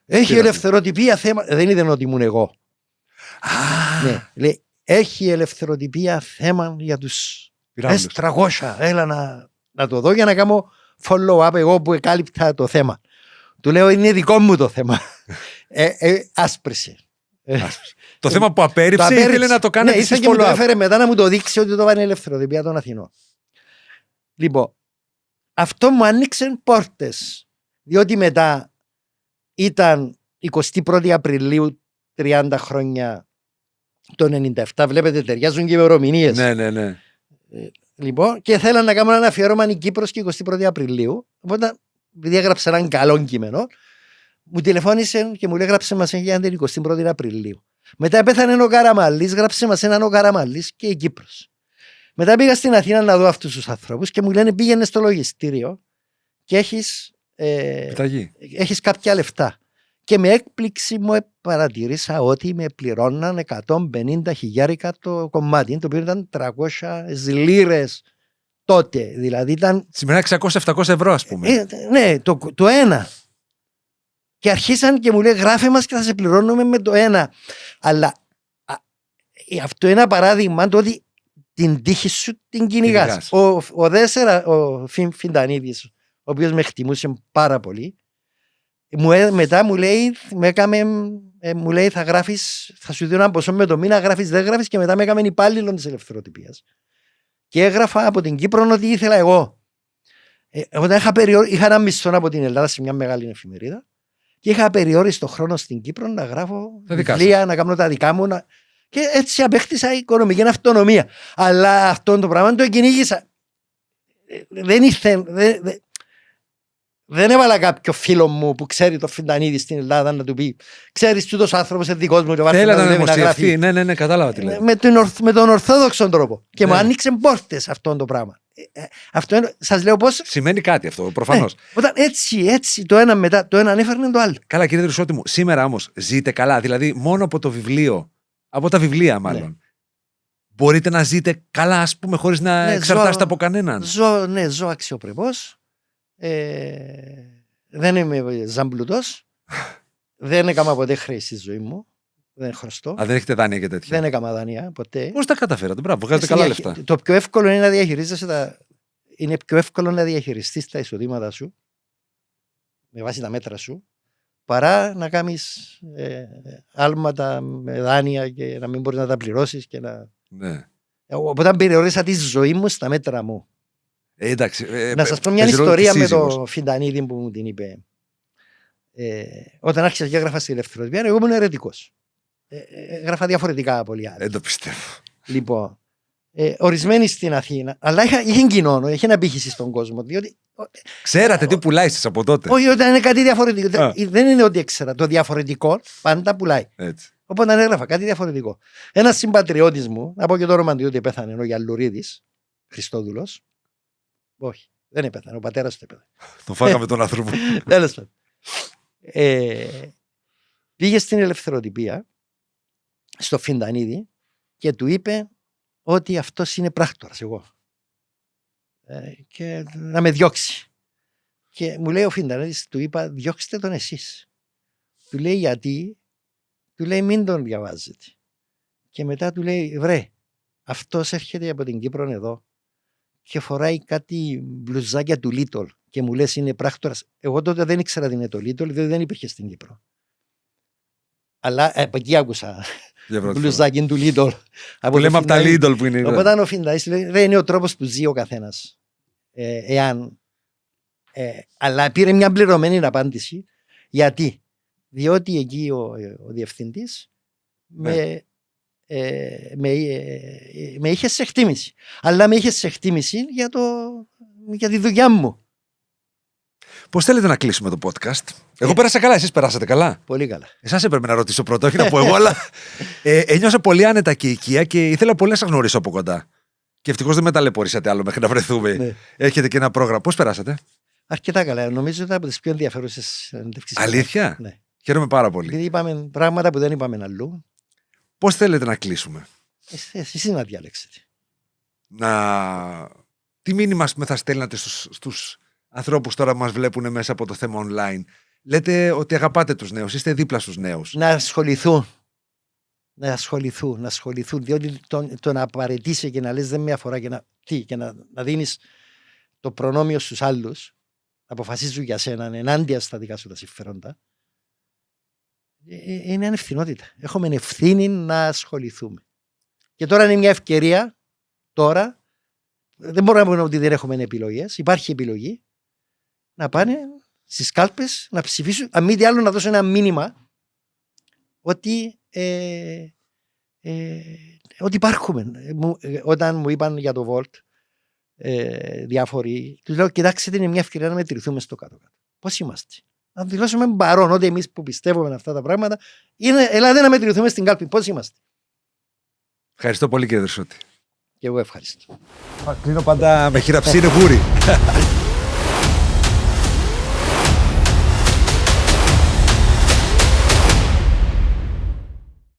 Έχει ελευθεροτυπία θέμα. Δεν είδε ότι ήμουν εγώ. Ναι, λέει, έχει ελευθεροτυπία θέμα για τους S300. Έλα να το δω για να κάνω follow-up εγώ που εκάλυπτα το θέμα. Του λέω: είναι δικό μου το θέμα. Άσπρισε. Το θέμα που απέρριψε ήθελε να το κάνει. Ναι, ήθελε και μου το έφερε μετά να μου το δείξει ότι το βάλει ελευθεροτυπία των Αθηνών. Λοιπόν, αυτό μου άνοιξε πόρτες. Διότι μετά ήταν 21η Απριλίου 30 χρόνια το 97. Βλέπετε, ταιριάζουν και οι ημερομηνίες. Ναι. Λοιπόν, και θέλαν να κάνουν ένα αφιέρωμα η Κύπρος και 21η Απριλίου. Οπότε, επειδή έγραψε έναν καλό κείμενο, μου τηλεφώνησε και μου λέει: γράψε μας για την 21η Απριλίου. Μετά πέθανε ο Καραμαλής, γράψε μας έναν ο Καραμαλής και η Κύπρος. Μετά πήγα στην Αθήνα να δω αυτούς τους ανθρώπους και μου λένε: πήγαινε στο λογιστήριο και έχεις κάποια λεφτά. Και με έκπληξη μου παρατηρήσα ότι με πληρώναν 150.000 το κομμάτι, το οποίο ήταν 300 λίρες τότε. Δηλαδή ήταν. Σήμερα 600-700 ευρώ, ας πούμε. Ναι, το ένα. Και αρχίσαν και μου λέει: γράφε μας και θα σε πληρώνουμε με το ένα. Αλλά αυτό είναι ένα παράδειγμα το ότι την τύχη σου την κυνηγάς. Ο Δέσσερα, ο Φιντανίδης, ο οποίος με χτιμούσε πάρα πολύ, μετά μου λέει θα γράφεις, θα σου δίνω ένα ποσό με το μήνα, γράφεις, δεν γράφεις, και μετά με έκαμε υπάλληλο της ελευθεροτυπίας. Και έγραφα από την Κύπρο ό,τι ήθελα εγώ. Όταν είχα ένα μισθό από την Ελλάδα σε μια μεγάλη εφημερίδα και είχα περιόριστο χρόνο στην Κύπρο να γράφω βιβλία, να κάνω τα δικά μου. Και έτσι απέκτησα οικονομική αυτονομία. Αλλά αυτό το πράγμα το κυνήγησα. Δεν Δεν έβαλα κάποιο φίλο μου που ξέρει το Φιντανίδη στην Ελλάδα να του πει: ξέρεις, τούτος άνθρωπος είναι δικός μου. Θέλει να δημοσιευτεί. Ναι, κατάλαβα τι λέει. Με τον ορθόδοξο τρόπο. Και μου Ναι. άνοιξε πόρτες αυτό το πράγμα. Αυτό σας λέω πώς. Σημαίνει κάτι αυτό, προφανώς. Όταν έτσι το ένα μετά το ένα ανέφερνε το άλλο. Καλά, κύριε Δρυσότη μου, σήμερα όμως ζείτε καλά. Δηλαδή, μόνο από το βιβλίο, από τα βιβλία μάλλον, Ναι. μπορείτε να ζείτε καλά, ας πούμε, χωρίς να Ναι, εξαρτάστε από κανέναν. Ζω αξιοπρεπώς. Δεν είμαι ζαμπλουτός. Δεν έκανα ποτέ χρέη στη ζωή μου. Δεν χρωστώ. Α, δεν έχετε δάνεια και τέτοια. Δεν έκανα δάνεια ποτέ. Πώς τα καταφέρατε, μπράβο, βγάζετε καλά λεφτά. Το πιο εύκολο είναι να διαχειρίζεσαι είναι πιο εύκολο να διαχειριστείς τα εισοδήματά σου με βάση τα μέτρα σου παρά να κάνεις άλματα με δάνεια και να μην μπορείς να τα πληρώσεις και να... Ναι. Οπότε περιορίσα τη ζωή μου στα μέτρα μου. Εντάξει, Να σας πω μια παίζει ρόλο ιστορία τη με σύζυγος. το Φιντανίδη που μου την είπε. Όταν άρχισα και έγραφα στη Ελευθεροτυπία, εγώ ήμουν αιρετικός. Έγραφα διαφορετικά από πολλοί άλλοι. Δεν το πιστεύω. Λοιπόν, ορισμένοι στην Αθήνα, αλλά είχε κοινόνο, είχε ένα πύχηση στον κόσμο. Διότι, Ξέρατε τι πουλάει εσείς από τότε. όχι, όταν είναι κάτι διαφορετικό. Α. Δεν είναι ότι έξερα. Το διαφορετικό πάντα πουλάει. Έτσι. Οπότε έγραφα κάτι διαφορετικό. Ένα συμπατριώτης μου, να πω και το όνομα του, ότι πέθανε, ο Γιαλλουρίδης, Χριστόδουλος. Όχι, δεν έπεθανε, ο πατέρας του έπεθανε. Το φάγαμε τον άνθρωπο. Τέλος πάντων. Πήγε στην Ελευθεροτυπία, στο Φιντανίδη, και του είπε ότι αυτός είναι πράκτορας, εγώ. Και να με διώξει. Και μου λέει ο Φιντανίδης, του είπα, διώξτε τον εσείς. Του λέει γιατί, του λέει μην τον διαβάζετε. Και μετά του λέει, βρε, αυτός έρχεται από την Κύπρο εδώ και φοράει κάτι μπλουζάκια του Λίτολ και μου λες είναι πράκτορας. Εγώ τότε δεν ήξερα τι είναι το Λίτολ, διότι δεν υπήρχε στην Κύπρο. Αλλά από εκεί άκουσα μπλουζάκι του Λίτολ. Που λέμε από τα Λίτολ που είναι. Οπότε ο Φιντανίδης λέει, δεν είναι ο τρόπος που ζει ο καθένας. Αλλά πήρε μια πληρωμένη απάντηση. Γιατί? Διότι εκεί ο διευθυντής με είχε σε εκτίμηση. Αλλά με είχε σε εκτίμηση για τη δουλειά μου. Πώς θέλετε να κλείσουμε το podcast? Εγώ πέρασα καλά, εσείς περάσατε καλά? Πολύ καλά. Εσάς έπρεπε να ρωτήσω πρώτα, όχι να πω εγώ, αλλά ένιωσα πολύ άνετα και οικία και ήθελα πολύ να σας γνωρίσω από κοντά. Και ευτυχώς δεν με ταλαιπωρήσατε άλλο μέχρι να βρεθούμε. Ναι. Έχετε και ένα πρόγραμμα. Πώς περάσατε? Αρκετά καλά. Νομίζω ότι ήταν από τις πιο ενδιαφέρουσες συνέντευξεις. Αλήθεια? Ναι. Χαίρομαι πάρα πολύ. Γιατί είπαμε πράγματα που δεν είπαμε αλλού. Πώς θέλετε να κλείσουμε? Εσείς να διαλέξετε. Τι μήνυμα θα στέλνατε στους ανθρώπους τώρα που μας βλέπουν μέσα από το θέμα online? Λέτε ότι αγαπάτε τους νέους, είστε δίπλα στους νέους. Να ασχοληθούν. Να ασχοληθούν. Διότι το να παραιτήσει και να λες δεν με αφορά και να δίνεις το προνόμιο στους άλλους, να αποφασίζουν για σένα ενάντια στα δικά σου τα συμφέροντα, είναι ανευθυνότητα. Έχουμε ευθύνη να ασχοληθούμε. Και τώρα είναι μια ευκαιρία, τώρα, δεν μπορούμε να πούμε ότι δεν έχουμε επιλογές, υπάρχει επιλογή, να πάνε στις κάλπες να ψηφίσουν, αν μη τι άλλο να δώσουν ένα μήνυμα ότι υπάρχουμε. Όταν μου είπαν για το Volt διάφοροι, τους λέω κοιτάξτε, είναι μια ευκαιρία να μετρηθούμε στο κάτω-κάτω. Πώς είμαστε? Να δηλώσουμε παρόν ότι εμείς που πιστεύουμε αυτά τα πράγματα, ελάτε να μετρηθούμε στην κάλπη. Πώς είμαστε? Ευχαριστώ πολύ, κύριε Δρυσότη. Και εγώ ευχαριστώ. Κλείνω πάντα με χειραψή, είναι βούρη.